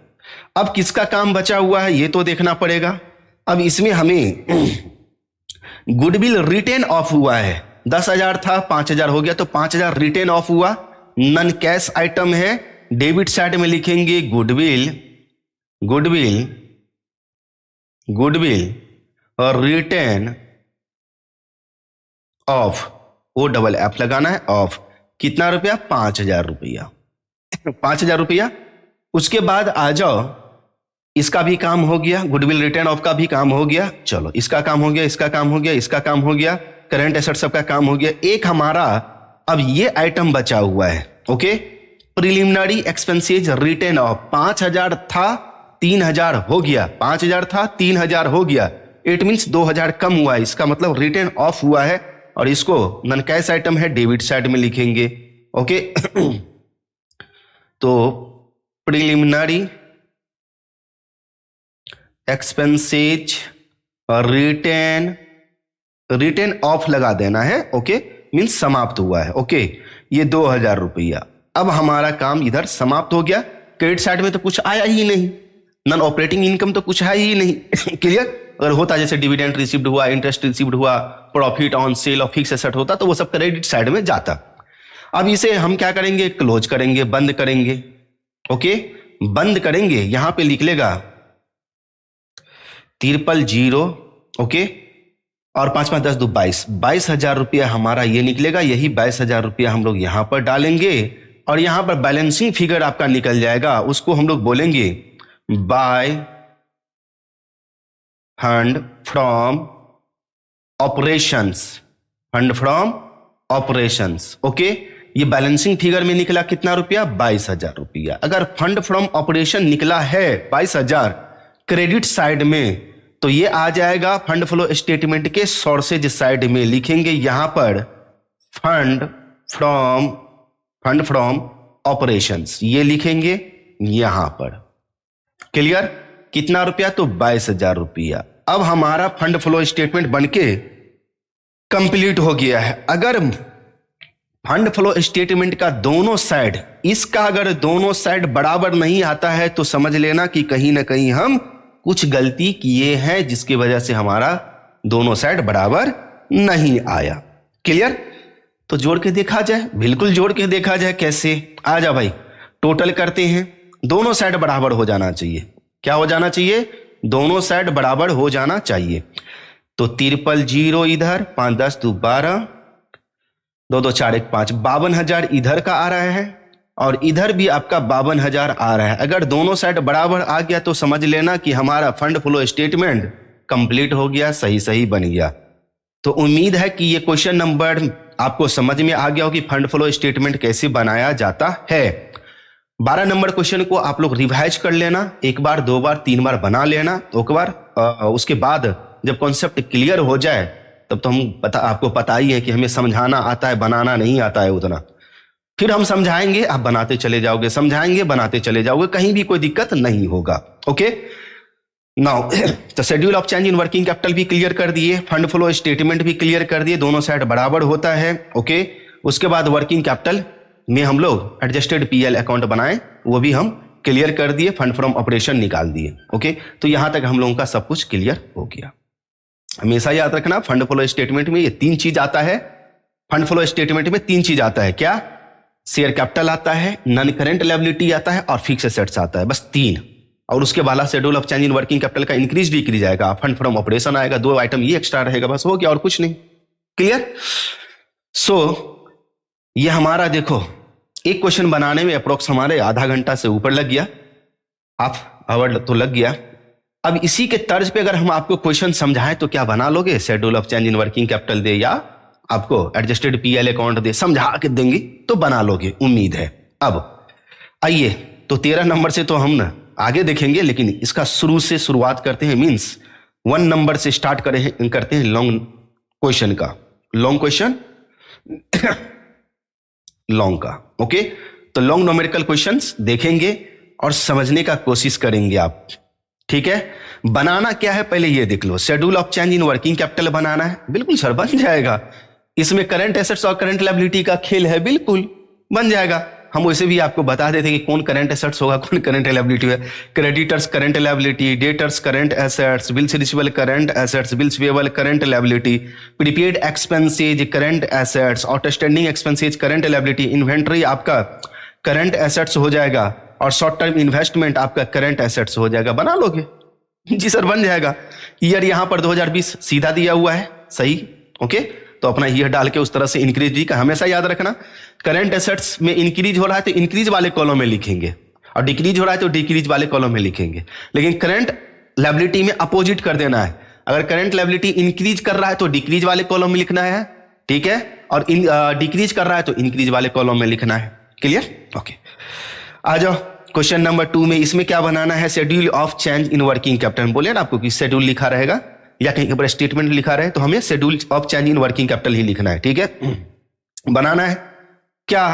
अब किसका काम बचा हुआ है ये तो देखना पड़ेगा। अब इसमें हमें गुडविल रिटेन ऑफ हुआ है। 10,000 था, 5,000 हो गया, तो 5,000 रिटेन ऑफ हुआ। नन कैश आइटम है, डेबिट साइड में लिखेंगे गुडविल और written off, O double F लगाना है, ऑफ कितना रुपया? 5,000 रुपया। 5,000 रुपया। उसके बाद आ जाओ, इसका भी काम हो गया, गुडविल रिटर्न ऑफ का भी काम हो गया। चलो, इसका काम हो गया, इसका काम हो गया, इसका काम हो गया, करंट एसेट सबका काम हो गया। एक हमारा अब ये आइटम बचा हुआ है। Okay, preliminary expenses return of. 5,000 था, 3,000 हो गया, 5,000 था, 3,000 हो गया। इट मीन्स 2,000 कम हुआ है, इसका मतलब रिटर्न ऑफ हुआ है। और इसको नॉन कैश आइटम है, डेबिट साइड में लिखेंगे। ओके तो प्रिलिमिनरी एक्सपेंसेज और रिटर्न ऑफ लगा देना है। ओके, मीन्स समाप्त हुआ है। ओके, ये 2,000 रुपया। अब हमारा काम इधर समाप्त हो गया। क्रेडिट साइड में तो कुछ आया ही नहीं, नॉन ऑपरेटिंग इनकम तो कुछ है ही नहीं। क्लियर? अगर होता जैसे डिविडेंड रिसीव्ड हुआ, इंटरेस्ट रिसीव्ड हुआ, profit on sale of fix asset होता, तो वो सब क्रेडिट साइड में जाता। अब इसे हम क्या करेंगे? क्लोज करेंगे, बंद करेंगे। ओके, बंद करेंगे। यहां पे लिख लेगा 000। ओके, और 5 5 10 2 22, 22,000 रुपया हमारा ये निकलेगा। यही 22,000 रुपया हम लोग यहां पर डालेंगे और यहां पर बैलेंसिंग फिगर आपका निकल जाएगा। उसको हम लोग बोलेंगे by fund from operations, fund from operations. Okay, ये बैलेंसिंग फिगर में निकला कितना रुपया? 22,000 रुपया। अगर फंड फ्रॉम ऑपरेशन निकला है 22,000 क्रेडिट साइड में, तो ये आ जाएगा फंड फ्लो स्टेटमेंट के सोर्सेज साइड में। लिखेंगे यहां पर फंड फ्रॉम ऑपरेशंस, ये लिखेंगे यहां पर। क्लियर? कितना रुपया? तो 22,000 रुपया। अब हमारा फंड फ्लो स्टेटमेंट बनके कंप्लीट हो गया है। अगर फंड फ्लो स्टेटमेंट का दोनों साइड, इसका अगर दोनों साइड बराबर नहीं आता है तो समझ लेना कि कहीं ना कहीं हम कुछ गलती किए हैं, जिसकी वजह से हमारा दोनों साइड बराबर नहीं आया। क्लियर? तो जोड़ के देखा जाए, बिल्कुल जोड़ के देखा जाए। कैसे? आ जा भाई, टोटल करते हैं। दोनों साइड बराबर हो जाना चाहिए। क्या हो जाना चाहिए? दोनों साइड बराबर हो जाना चाहिए। तो 000 इधर, 5 10 2 12, 2 2 4 1 5, 52,000 इधर का आ रहा है और इधर भी आपका 52,000 आ रहा है। अगर दोनों साइड बराबर आ गया तो समझ लेना कि हमारा फंड फ्लो स्टेटमेंट कंप्लीट हो गया, सही सही बन गया। तो उम्मीद है कि ये क्वेश्चन नंबर आपको समझ में आ गया हो कि फंड फ्लो स्टेटमेंट कैसे बनाया जाता है। 12 नंबर क्वेश्चन को आप लोग रिवाइज कर लेना, एक बार, दो बार, 3 बार बना लेना। एक बार उसके बाद जब कॉन्सेप्ट क्लियर हो जाए तब तो आपको पता ही है कि हमें समझाना आता है, बनाना नहीं आता है उतना। फिर हम समझाएंगे, आप बनाते चले जाओगे, समझाएंगे बनाते चले जाओगे, कहीं भी कोई दिक्कत नहीं होगा। ओके, नाउ तो schedule of change in working capital भी क्लियर कर दिए, फंड फ्लो स्टेटमेंट भी क्लियर कर दिए, दोनों साइड बराबर होता है। ओके, उसके बाद वर्किंग कैपिटल में हम लोग एडजस्टेड पीएल अकाउंट बनाए, वो भी हम क्लियर कर दिए, फंड फ्रॉम ऑपरेशन निकाल दिए। ओके, तो यहां तक हम लोगों का सब कुछ क्लियर हो गया। हमेशा याद रखना, फंड फ्लो स्टेटमेंट में ये 3 चीज आता है। फंड फ्लो स्टेटमेंट में 3 चीज आता है। क्या? शेयर कैपिटल आता है, नॉन करेंट लायबिलिटी आता है और फिक्स एसेट्स आता है। बस 3। और उसके बाद schedule of change in working capital का इंक्रीज डिक्रीज आएगा, फंड फ्रॉम ऑपरेशन आएगा, 2 आइटम ये एक्स्ट्रा रहेगा, बस हो गया और कुछ नहीं। क्लियर? सो ये हमारा देखो, एक क्वेश्चन बनाने में अप्रोक्स हमारे आधा घंटा से ऊपर लग गया, हाफ आवर तो लग गया। अब इसी के तर्ज पे अगर हम आपको क्वेश्चन समझाएं तो क्या बना लोगे? Schedule of change in working capital दे या आपको एडजस्टेड पीएल अकाउंट दे, समझा के देंगे तो बना लोगे, उम्मीद है। अब आइए, तो 13 नंबर से तो हम ना आगे देखेंगे, लेकिन इसका शुरू से शुरुआत करते हैं, मींस 1 नंबर से स्टार्ट करते हैं लॉन्ग क्वेश्चन का, लॉन्ग क्वेश्चन लॉन्ग का। ओके, तो लॉन्ग न्यूमेरिकल क्वेश्चंस देखेंगे और समझने का कोशिश करेंगे आप। ठीक है, बनाना क्या है पहले ये देख लो। Schedule of change in working capital बनाना है, बिल्कुल सर बन जाएगा। इसमें करंट एसेट्स और करंट लायबिलिटी का खेल है, बिल्कुल बन जाएगा। हम वैसे भी आपको बता देते कि कौन करंट एसेट्स होगा, कौन करंट लायबिलिटी है। Creditors current liability, debtors current assets, bills receivable current assets, bills payable current liability, prepaid expenses current assets, outstanding expenses current liability, inventory आपका करंट एसेट्स हो जाएगा और शॉर्ट टर्म इन्वेस्टमेंट आपका current assets हो जाएगा। बना लोगे? जी सर बन जाएगा। ईयर यहां पर 2020 सीधा दिया हुआ है, सही। ओके, तो अपना ईयर डाल के उस तरह से इंक्रीज डी का हमेशा याद रखना। करंट एसेट्स में इंक्रीज हो रहा है तो इंक्रीज वाले कॉलम में लिखेंगे, और डिक्रीज हो रहा है तो डिक्रीज वाले कॉलम में लिखेंगे। लेकिन करंट लायबिलिटी में अपोजिट कर देना है। अगर करंट लायबिलिटी इंक्रीज कर रहा है तो डिक्रीज वाले कॉलम में लिखना है, ठीक है, और डिक्रीज कर रहा है तो इंक्रीज वाले कॉलम में लिखना है। क्लियर? ओके, आ जाओ क्वेश्चन नंबर 2 में। इसमें क्या बनाना है? Schedule of change in working capital. बोले ना आपको कि शेड्यूल लिखा रहेगा या कहीं पर स्टेटमेंट लिखा रहे, तो हमें schedule of change in working capital ही लिखना है। ठीक है, बनाना है क्या?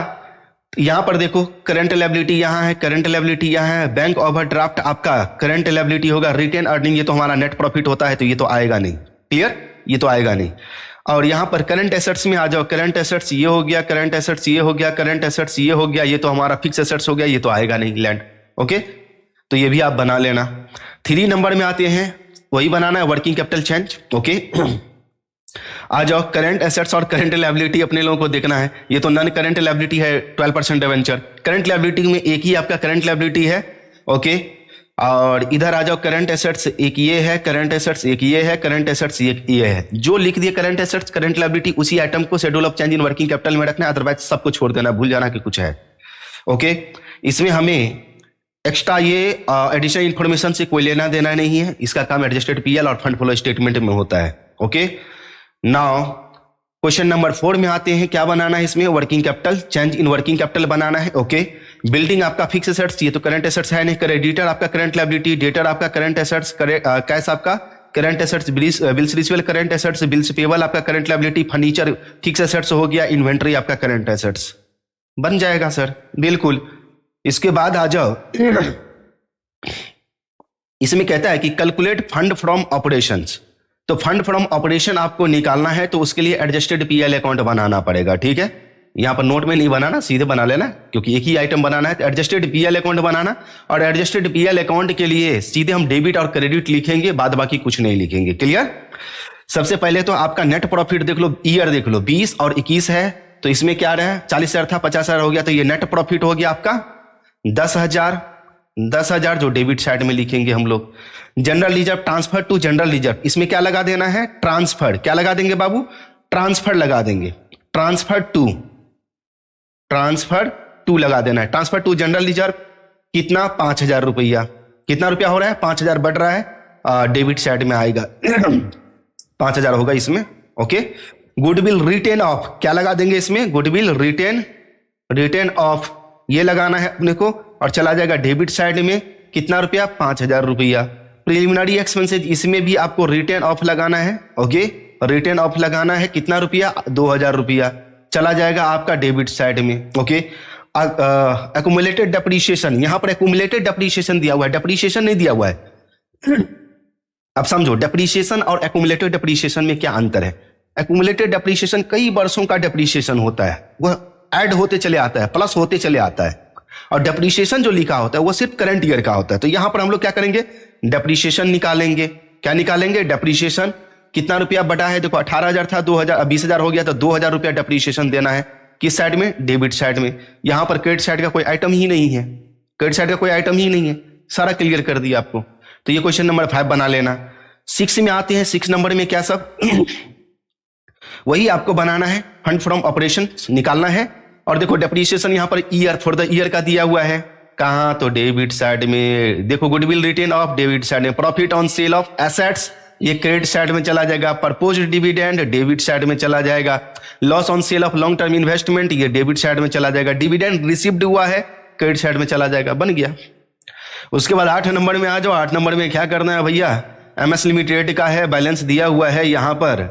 यहां पर देखो, करंट लायबिलिटी यहां है, करंट लायबिलिटी यहां है, बैंक ओवरड्राफ्ट आपका करंट लायबिलिटी होगा, रिटेन अर्निंग ये तो हमारा नेट प्रॉफिट होता है, तो ये तो आएगा नहीं। क्लियर? ये तो आएगा नहीं। और यहां पर करंट एसेट्स में आ जाओ, करंट एसेट्स ये हो गया, करंट एसेट्स ये हो गया, करंट एसेट्स ये हो गया, ये तो हमारा फिक्स एसेट्स हो गया, ये तो आएगा नहीं लैंड। ओके, तो ये भी आप बना लेना। 3 नंबर में आते हैं, वही बनाना है, वर्किंग कैपिटल चेंज। ओके, आ जाओ, करंट एसेट्स और करंट लायबिलिटी अपने लोगों को देखना है। ये तो नॉन करंट लायबिलिटी है, 12% डिवेंचर। करंट लायबिलिटी में एक ही आपका करंट लायबिलिटी है। ओके, और इधर आ जाओ, करंट एसेट्स एक ये है, करंट एसेट्स एक ये है, करंट एसेट्स एक ये है। जो लिख दिए करंट एसेट्स करंट लायबिलिटी, उसी आइटम को schedule of change in working capital में रखना है, अदरवाइज सबको छोड़ देना, भूल जाना कि कुछ है। ओके, इसमें हमें एक्स्ट्रा ये एडिशनल इंफॉर्मेशन से कोई लेना देना नहीं है, इसका काम एडजस्टेड पीएल और फंड फ्लो स्टेटमेंट में होता है। ओके, नाउ क्वेश्चन नंबर 4 में आते हैं, क्या बनाना है इसमें, working capital, change in working capital बनाना है। ओके, बिल्डिंग आपका फिक्स एसेट्स, ये तो करंट एसेट्स है नहीं, क्रेडिटर आपका करंट लायबिलिटी, डेटर आपका करंट एसेट्स, कैश आपका current assets, bills receivable current assets, bills payable आपका current liability, furniture fixed assets हो गया, इन्वेंट्री आपका करंट एसेट्स बन जाएगा सर, बिल्कुल। इसके बाद आ जाओ, इसमें कहता है कि कैलकुलेट फंड फ्रॉम ऑपरेशंस। तो फंड फ्रॉम ऑपरेशन आपको निकालना है तो उसके लिए एडजस्टेड पीएल अकाउंट बनाना पड़ेगा, ठीक है। यहां पर नोट में नहीं बनाना, सीधे बना लेना, क्योंकि एक ही आइटम बनाना है। तो एडजस्टेड पीएल अकाउंट बनाना, और एडजस्टेड पीएल अकाउंट के लिए सीधे हम डेबिट और क्रेडिट लिखेंगे, बाद बाकी कुछ नहीं लिखेंगे, क्लियर। सबसे पहले तो आपका नेट प्रॉफिट देख लो, ईयर देख लो, 20 और 21 है, तो इसमें क्या रहा, 40,000 था, 50,000 हो गया, तो ये नेट प्रॉफिट हो गया आपका 10,000 जो डेबिट साइड में लिखेंगे हम लोग। General reserve, transfer to general reserve, इसमें क्या लगा देना है, ट्रांसफर, क्या लगा देंगे बाबू, ट्रांसफर लगा देंगे, ट्रांसफर टू लगा देना है। ट्रांसफर टू जनरल रिजर्व कितना, 5,000 रुपया, कितना रुपया हो रहा है, 5,000 बढ़ रहा है, डेबिट साइड में आएगा 5,000 होगा इसमें। ओके, गुडविल रिटेन ऑफ, क्या लगा देंगे इसमें, गुडविल रिटेन ऑफ, ये लगाना है अपने को, और चला जाएगा डेबिट साइड में कितना रुपया, 5,000 रुपया। प्रिलिमिनरी एक्सपेंसेज, इसमें भी आपको रिटेन ऑफ लगाना है। ओके, रिटेन ऑफ लगाना है, कितना रुपया, 2,000 रुपया, चला जाएगा आपका डेबिट साइड में। ओके, एक्यूमुलेटेड डेप्रीशिएशन, यहां पर एक्यूमुलेटेड डेप्रीशिएशन दिया हुआ है, डेप्रीशिएशन नहीं दिया हुआ है। अब समझो, डेप्रीशिएशन और एक्यूमुलेटेड डेप्रीशिएशन में क्या अंतर है। एक्यूमुलेटेड डेप्रीशिएशन कई वर्षों का डेप्रीशिएशन होता है, वह ऐड होते चले आता है, प्लस होते चले आता है, और डेप्रीशिएशन जो लिखा होता है वो सिर्फ करंट ईयर का होता है। तो यहां पर हम लोग क्या करेंगे, डेप्रीशिएशन निकालेंगे। क्या निकालेंगे, डेप्रीशिएशन, कितना रुपया बटा है, देखो 18,000 था, 2,000, 20,000 हो गया, तो 2,000 रुपया डेप्रीशिएशन देना है, किस साइड में, डेबिट साइड में। यहां पर क्रेडिट साइड का कोई आइटम ही नहीं है, क्रेडिट साइड का कोई आइटम ही नहीं है, सारा क्लियर कर दिया आपको। तो ये क्वेश्चन नंबर 5 बना लेना। 6 में आते हैं, 6 नंबर में क्या सब वही आपको बनाना है, फंड फ्रॉम ऑपरेशन निकालना है। और देखो डेप्रीशिएशन यहां per year, for the year का दिया हुआ है, कहां, तो डेबिट साइड में। देखो goodwill written off, debit side में। Profit on sale of assets, ये क्रेडिट साइड में चला जाएगा। प्रपोज्ड डिविडेंड, डेबिट साइड में चला जाएगा। Loss on sale of long term investment, ये डेबिट साइड में चला जाएगा। डिविडेंड रिसीव्ड हुआ है, क्रेडिट साइड में चला जाएगा, बन गया। उसके बाद 8 नंबर में आ जाओ। 8 नंबर में क्या करना है भैया, एमएस लिमिटेड का है, बैलेंस दिया हुआ है यहां पर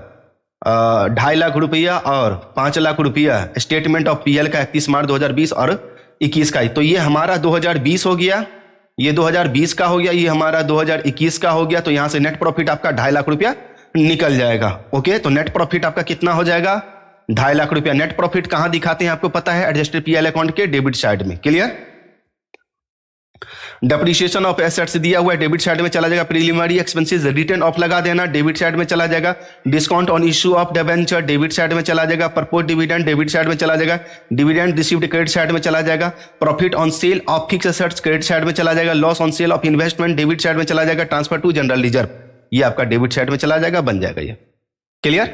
2.5 लाख रुपया और 5 लाख रुपया। स्टेटमेंट ऑफ पीएल का 31 मार्च 2020 और 21 का। तो ये हमारा 2020 हो गया, ये 2020 का हो गया, ये हमारा 2021 का हो गया। तो यहां से नेट प्रॉफिट आपका 2.5 लाख रुपया निकल जाएगा। ओके, तो नेट प्रॉफिट आपका कितना हो जाएगा, 2.5 लाख रुपया। नेट प्रॉफिट कहां दिखाते हैं आपको पता है, एडजस्टेड पीएल अकाउंट के डेबिट साइड में, क्लियर। डेप्रीशिएशन ऑफ एसेट्स दिया हुआ है, डेबिट साइड में चला जाएगा। प्रीलिमिनरी एक्सपेंसेस रिटर्न ऑफ लगा देना, डेबिट साइड में चला जाएगा। Discount on issue of debenture, debit side में चला जाएगा। प्रपोज डिविडेंड, डेबिट साइड में चला जाएगा। डिविडेंड रिसीव्ड, क्रेडिट साइड में चला जाएगा। Profit on sale of fix assets, credit side में चला जाएगा। Loss on sale of investment, debit side में चला जाएगा। ट्रांसफर टू जनरल रिजर्व, ये आपका डेबिट साइड में चला जाएगा, बन जाएगा ये, clear.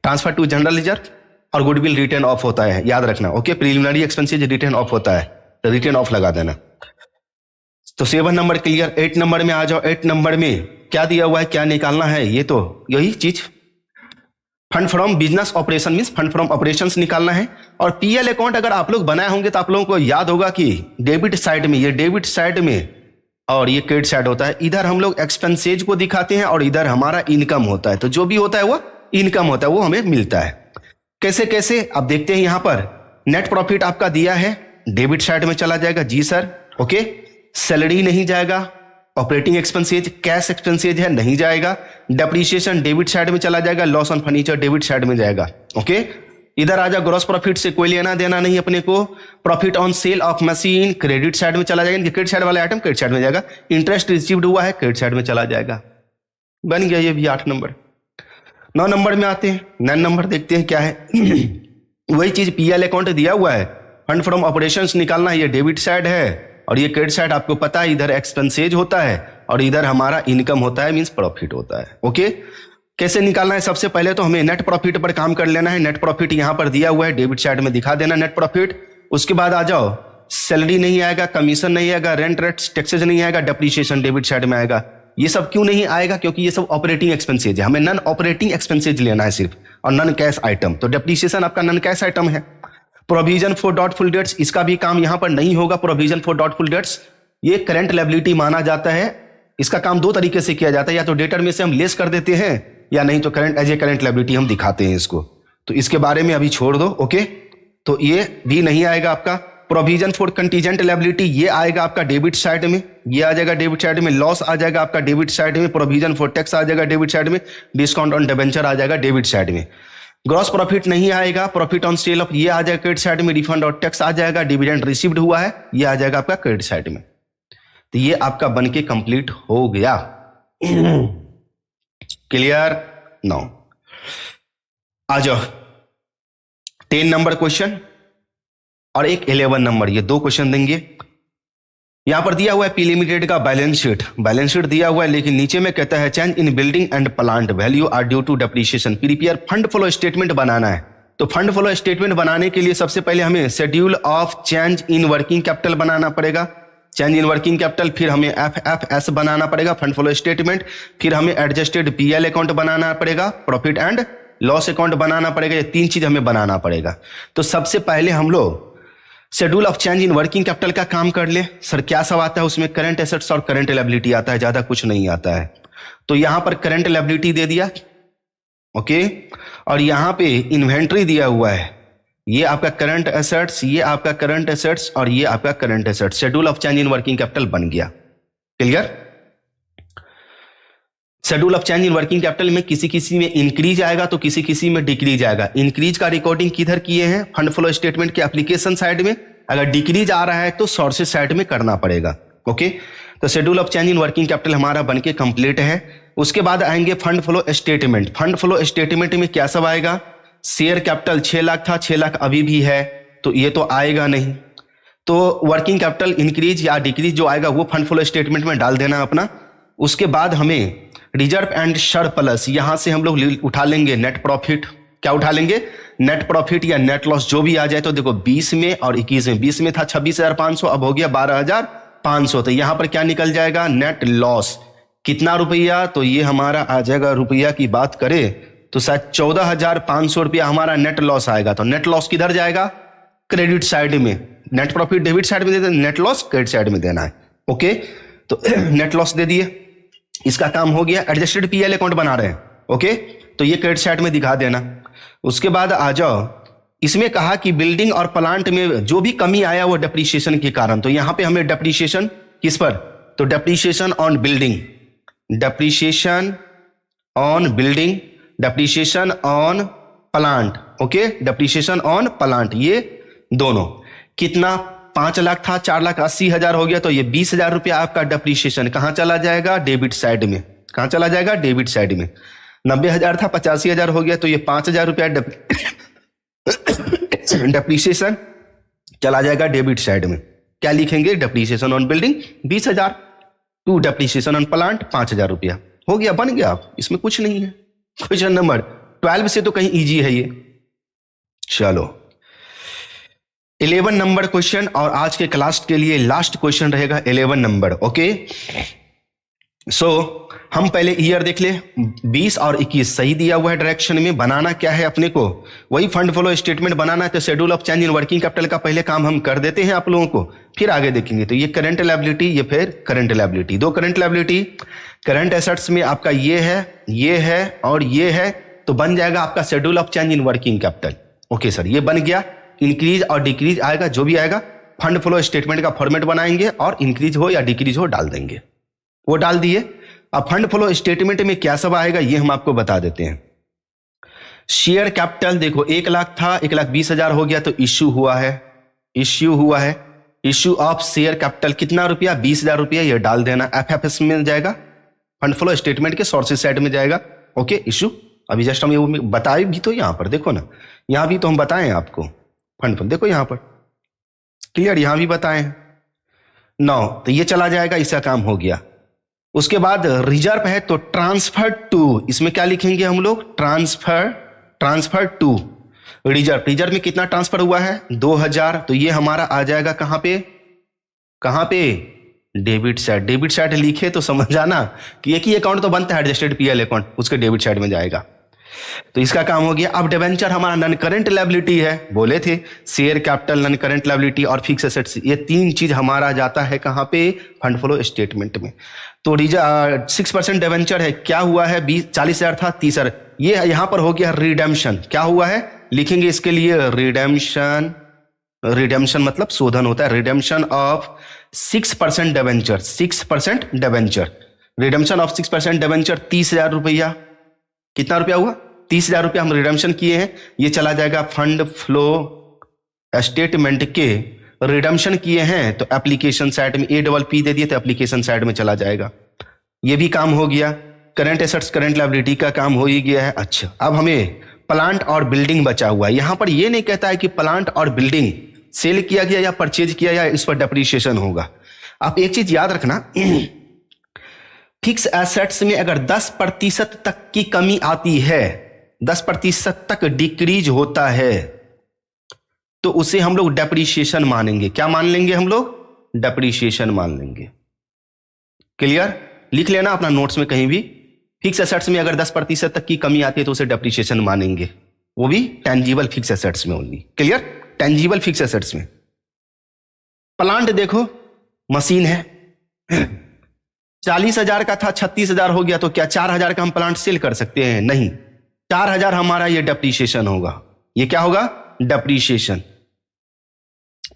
Transfer to general reserve और गुडविल रिटर्न ऑफ होता है, याद रखना। Okay, preliminary expenses written off होता है, तो रिटर्न ऑफ लगा देना। तो 7 नंबर क्लियर। 8 नंबर में आ जाओ। 8 नंबर में क्या दिया हुआ है, क्या निकालना है, ये तो यही चीज, fund from business operation means fund from operations निकालना है। और पीएल अकाउंट अगर आप लोग बनाए होंगे तो आप लोगों को याद होगा कि डेबिट साइड में, ये डेबिट साइड में और ये क्रेडिट साइड होता है। इधर हम लोग एक्सपेंसेज को दिखाते हैं और इधर हमारा इनकम होता है। तो जो भी होता है वो इनकम होता है, वो हमें मिलता है। कैसे कैसे अब देखते हैं। यहां पर नेट प्रॉफिट आपका दिया है, डेबिट साइड में चला जाएगा, जी सर। ओके, सैलरी नहीं जाएगा। ऑपरेटिंग एक्सपेंसेज, कैश एक्सपेंसेज है, नहीं जाएगा। डेप्रीशिएशन डेबिट साइड में चला जाएगा। Loss on furniture debit side में जाएगा। ओके, इधर आ जाओ। ग्रॉस प्रॉफिट से कोई लेना देना नहीं अपने को। Profit on sale of machine credit side में चला जाएगा, क्रेडिट साइड वाला आइटम क्रेडिट साइड में जाएगा। इंटरेस्ट रिसीव्ड हुआ है, क्रेडिट साइड में चला जाएगा, बन गया ये भी 8 नंबर। 9 नंबर में आते हैं। 9 नंबर देखते हैं क्या है। वही चीज पीएल अकाउंट दिया हुआ है, फंड फ्रॉम ऑपरेशंस निकालना है। ये डेबिट साइड है और ये क्रेडिट साइड आपको पता है, इधर एक्सपेंसेज होता है और इधर हमारा इनकम होता है, मींस प्रॉफिट होता है। ओके, कैसे निकालना है, सबसे पहले तो हमें नेट प्रॉफिट पर काम कर लेना है। नेट प्रॉफिट यहां पर दिया हुआ है, डेबिट साइड में दिखा देना नेट प्रॉफिट। उसके बाद आ जाओ, सैलरी नहीं आएगा, कमीशन नहीं आएगा, रेंट रेट्स टैक्सेज नहीं आएगा, डेप्रीशिएशन डेबिट साइड में आएगा। ये सब क्यों नहीं आएगा, क्योंकि ये सब ऑपरेटिंग एक्सपेंसेज है, हमें नॉन ऑपरेटिंग एक्सपेंसेज लेना है सिर्फ, और नॉन कैश आइटम, तो डेप्रीशिएशन आपका नॉन कैश आइटम है। प्रोविजन फॉर डाउटफुल डेट्स, इसका भी काम यहां पर नहीं होगा। प्रोविजन फॉर डाउटफुल डेट्स ये करंट लायबिलिटी माना जाता है। इसका काम दो तरीके से किया जाता है, या तो डेटर में से हम लेस कर देते हैं या नहीं तो current as a current liability हम दिखाते हैं इसको। तो इसके बारे में अभी छोड़ दो, ओके। तो ये भी नहीं आएगा आपका। प्रोविजन फॉर कंटीजेंट लायबिलिटी ये आएगा आपका डेबिट साइड में, ये आ जाएगा डेबिट साइड में। लॉस आ जाएगा आपका डेबिट साइड में। प्रोविजन फॉर टैक्स आ जाएगा डेबिट साइड में। डिस्काउंट ऑन डिबेंचर आ जाएगा डेबिट साइड में। ग्रॉस प्रॉफिट नहीं आएगा। प्रॉफिट ऑन सेल ऑफ ये आ जाएगा क्रेडिट साइड में। रिफंड और टैक्स आ जाएगा। डिविडेंड रिसीव्ड हुआ है ये आ जाएगा आपका क्रेडिट साइड में। तो ये आपका बन के कंप्लीट हो गया। क्लियर? नो, आ जाओ 10 नंबर क्वेश्चन और एक 11 नंबर, ये दो क्वेश्चन देंगे। यहां पर दिया हुआ है पी लिमिटेड का बैलेंस शीट, बैलेंस शीट दिया हुआ है, लेकिन नीचे में कहता है change in building and plant value are due to depreciation. Prepare fund flow statement बनाना है। तो फंड फ्लो स्टेटमेंट बनाने के लिए सबसे पहले हमें schedule of change in working capital बनाना पड़ेगा। चेंज इन वर्किंग कैपिटल, फिर हमें एफएफएस बनाना पड़ेगा फंड फ्लो स्टेटमेंट, फिर हमें एडजस्टेड पीएल अकाउंट बनाना पड़ेगा, प्रॉफिट एंड लॉस अकाउंट बनाना पड़ेगा। ये तीन चीज हमें बनाना पड़ेगा। तो सबसे पहले हम लोग schedule of change in working capital का काम कर ले। सर क्या सब आता है उसमें? करंट एसेट्स और करंट लायबिलिटी आता है, ज्यादा कुछ नहीं आता है। तो यहां पर करंट लायबिलिटी दे दिया, ओके, और यहां पे इन्वेंट्री दिया हुआ है। ये आपका करंट एसेट्स, ये आपका करंट एसेट्स और ये आपका current assets. Schedule of change in working capital बन गया। Clear? Schedule of change in working capital में किसी किसी में इंक्रीज आएगा तो किसी किसी में डिक्रीज आएगा। इंक्रीज का रिकॉर्डिंग किधर किए हैं? फंड फ्लो स्टेटमेंट के एप्लीकेशन साइड में। अगर डिक्रीज आ रहा है तो सोर्सेज साइड में करना पड़ेगा, ओके। तो schedule of change in working capital हमारा बनके कंप्लीट है। उसके बाद आएंगे fund flow statement. Fund flow statement में क्या सब आएगा? शेयर कैपिटल 6 लाख था, 6 लाख अभी भी है, तो ये तो आएगा नहीं। तो वर्किंग कैपिटल इंक्रीज या डिक्रीज जो आएगा वो फंड फ्लो स्टेटमेंट में डाल देना अपना। उसके बाद हमें रिजर्व एंड सरप्लस, यहां से हम लोग उठा लेंगे नेट प्रॉफिट। क्या उठा लेंगे? नेट प्रॉफिट या नेट लॉस जो भी आ जाए। तो देखो 20 में और 21 में, 20 में था 26,500, अब हो गया 12,500। तो यहां पर क्या निकल जाएगा? Net loss. कितना रुपया? तो ये हमारा आ जाएगा, रुपया की बात करें तो शायद 14,500 रुपया हमारा नेट लॉस आएगा। तो नेट लॉस किधर जाएगा? क्रेडिट साइड में। नेट प्रॉफिट डेबिट साइड में देते, नेट लॉस क्रेडिट साइड में देना है, ओके। तो नेट लॉस दे दिए, इसका काम हो गया। एडजस्टेड पीएल अकाउंट बना रहे हैं, ओके, तो ये क्रेडिट साइड में दिखा देना। उसके बाद आ जाओ, इसमें कहा कि बिल्डिंग और प्लांट में जो भी कमी आया वो डेप्रीशिएशन के कारण। तो यहां पे हमें डेप्रीशिएशन किस पर? तो depreciation on building, depreciation on building, depreciation on plant, okay, depreciation on plant, ये दोनों। कितना? 5 लाख था, 4,80,000 हो गया। तो ये 20,000 रुपया आपका डेप्रीशिएशन कहां चला जाएगा? डेबिट साइड में। कहां चला जाएगा? डेबिट साइड में। 90,000 था, 85,000 हो गया। तो ये 5,000 रुपया डेप्रीशिएशन चला जाएगा डेबिट साइड में। क्या लिखेंगे? Depreciation on building 20,000 to depreciation on plant 5,000 रुपया। हो गया, बन गया, इसमें कुछ नहीं है। क्वेश्चन नंबर 12 से तो कहीं इजी है ये। चलो 11 नंबर क्वेश्चन, और आज के क्लास के लिए लास्ट क्वेश्चन रहेगा 11 नंबर, ओके। सो हम पहले ईयर देख ले, 20 और 21 सही दिया हुआ है डायरेक्शन में। बनाना क्या है अपने को? वही फंड फ्लो स्टेटमेंट बनाना है। तो schedule of change in working capital का पहले काम हम कर देते हैं आप लोगों को, फिर आगे देखेंगे। तो ये करंट लायबिलिटी, ये फिर करंट लायबिलिटी, दो करंट लायबिलिटी। करंट एसेट्स में आपका ये है और ये है, तो बन जाएगा आपका schedule of change in working capital, okay sir, ये बन गया। इंक्रीज और डिक्रीज आएगा, जो भी आएगा फंड फ्लो स्टेटमेंट का फॉर्मेट बनाएंगे और इंक्रीज हो या डिक्रीज हो डाल देंगे, वो डाल दिए। अब फंड फ्लो स्टेटमेंट में क्या सब आएगा ये हम आपको बता देते हैं। शेयर कैपिटल देखो 1 लाख था, 1,20,000 हो गया, तो इश्यू हुआ है, इश्यू ऑफ शेयर कैपिटल कितना रुपया? 20,000 रुपया, ये डाल देना। एफएफएस में जाएगा, फंड फ्लो स्टेटमेंट के सोर्सेज साइड में जाएगा, ओके। इश्यू अभी जस्ट हम ये बताए भी तो, यहां पर देखो ना, यहां भी तो हम बताएं आपको फंड फ्लो, देखो यहां पर क्लियर, यहां भी बताएं 9, तो ये चला जाएगा, इसका काम हो गया। उसके बाद रिजर्व है तो ट्रांसफर टू, इसमें क्या लिखेंगे हम लोग? ट्रांसफर टू रिजर्व में कितना ट्रांसफर हुआ है? 2,000, तो ये हमारा आ जाएगा कहां पे? डेबिट साइड लिखे तो समझ जाना कि एक ही अकाउंट तो बनता है एडजस्टेड पीएल अकाउंट, उसके डेबिट साइड में जाएगा। तो इसका काम हो गया। अब डिबेंचर हमारा नॉन करंट लायबिलिटी है, बोले थे share capital, non current liability और फिक्स एसेट्स, ये तीन चीज हमारा जाता है कहां पे, फंड फ्लो स्टेटमेंट में। तो 6% डिबेंचर है, क्या हुआ है, 40,000 था 30,000, ये यहां पर हो गया रिडेम्पशन। क्या हुआ है, लिखेंगे इसके लिए रिडेम्पशन, रिडेम्पशन मतलब शोधन होता है, redemption of 6% debenture, 6% debenture, redemption of 6% debenture 30,000 रुपया। कितना रुपया हुआ, 30,000 रुपया हम रिडेम्पशन किए हैं, ये चला जाएगा फंड फ्लो स्टेटमेंट के, रिडेम्पशन किए हैं तो एप्लीकेशन साइड में APP दे दिए तो एप्लीकेशन साइड में चला जाएगा। ये भी काम हो गया, करंट एसेट्स करंट लायबिलिटी का काम हो ही गया है। अच्छा, अब हमें प्लांट और बिल्डिंग बचा हुआ है। यहां पर ये नहीं कहता है कि प्लांट और बिल्डिंग सेल किया गया या परचेज किया या इस पर डेप्रिसिएशन होगा। आप एक चीज याद रखना, फिक्स एसेट्स में अगर 10% तक की कमी आती है, 10% तक डिक्रीज होता है, तो उसे हम लोग डेप्रिसिएशन मानेंगे। क्या मान लेंगे हम लोग, डेप्रिसिएशन मान लेंगे। क्लियर, लिख लेना अपना नोट्स में कहीं भी, फिक्स एसेट्स में अगर 10% तक की कमी आती है तो उसे डेप्रिसिएशन मानेंगे, वो भी टेंजिबल फिक्स एसेट्स में only. Clear, tangible fixed assets में। प्लांट देखो, मशीन है, 40,000 का था 36,000 हो गया, तो क्या 4,000 का हम प्लांट सेल कर सकते हैं, नहीं, 4,000 हमारा ये डेप्रिसिएशन होगा। ये क्या होगा, depreciation,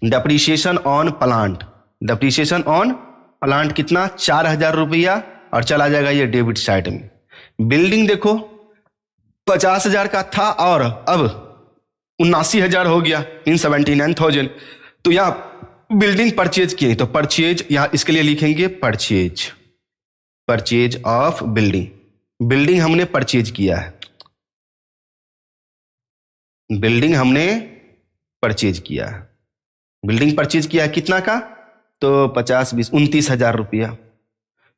depreciation on plant, depreciation on plant कितना, 4,000 रुपया, और चला जाएगा ये डेबिट साइड में। बिल्डिंग देखो 50,000 का था और अब 79,000 हो गया, इन 79,000, तो यहां बिल्डिंग परचेज किए, तो परचेज यहां इसके लिए लिखेंगे purchase, purchase of building, building हमने परचेज किया है, बिल्डिंग हमने परचेज किया है, बिल्डिंग परचेज किया है कितना का, तो 50 20 29,000 रुपया।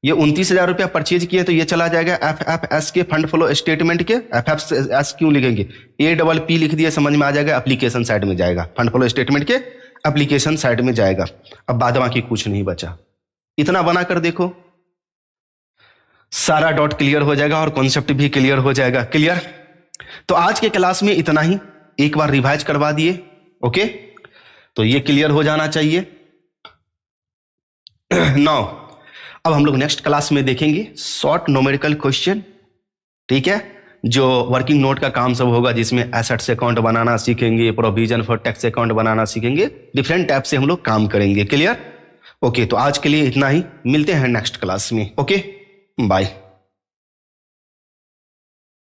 ये 29,000 रुपया परचेज किया तो ये चला जाएगा FFS के फंड फ्लो स्टेटमेंट के। FFS क्यों लिखेंगे, APP लिख दिया, समझ में आ जाएगा, एप्लीकेशन साइड में जाएगा, फंड फ्लो स्टेटमेंट के एप्लीकेशन साइड में जाएगा। अब बाद बाकी कुछ नहीं बचा, इतना बना कर देखो, सारा डॉट क्लियर हो जाएगा और कॉन्सेप्ट भी क्लियर हो जाएगा। क्लियर, तो आज के क्लास में इतना ही, एक बार रिवाइज करवा दिए, ओके, तो ये क्लियर हो जाना चाहिए। नाउ अब हम लोग नेक्स्ट क्लास में देखेंगे शॉर्ट न्यूमेरिकल क्वेश्चन, ठीक है, जो वर्किंग नोट का काम सब होगा, जिसमें एसेट्स अकाउंट बनाना सीखेंगे, प्रोविजन फॉर टैक्स अकाउंट बनाना सीखेंगे, डिफरेंट टाइप से हम लोग काम करेंगे। क्लियर, ओके, तो आज के लिए इतना ही, मिलते हैं नेक्स्ट क्लास में, ओके, बाय।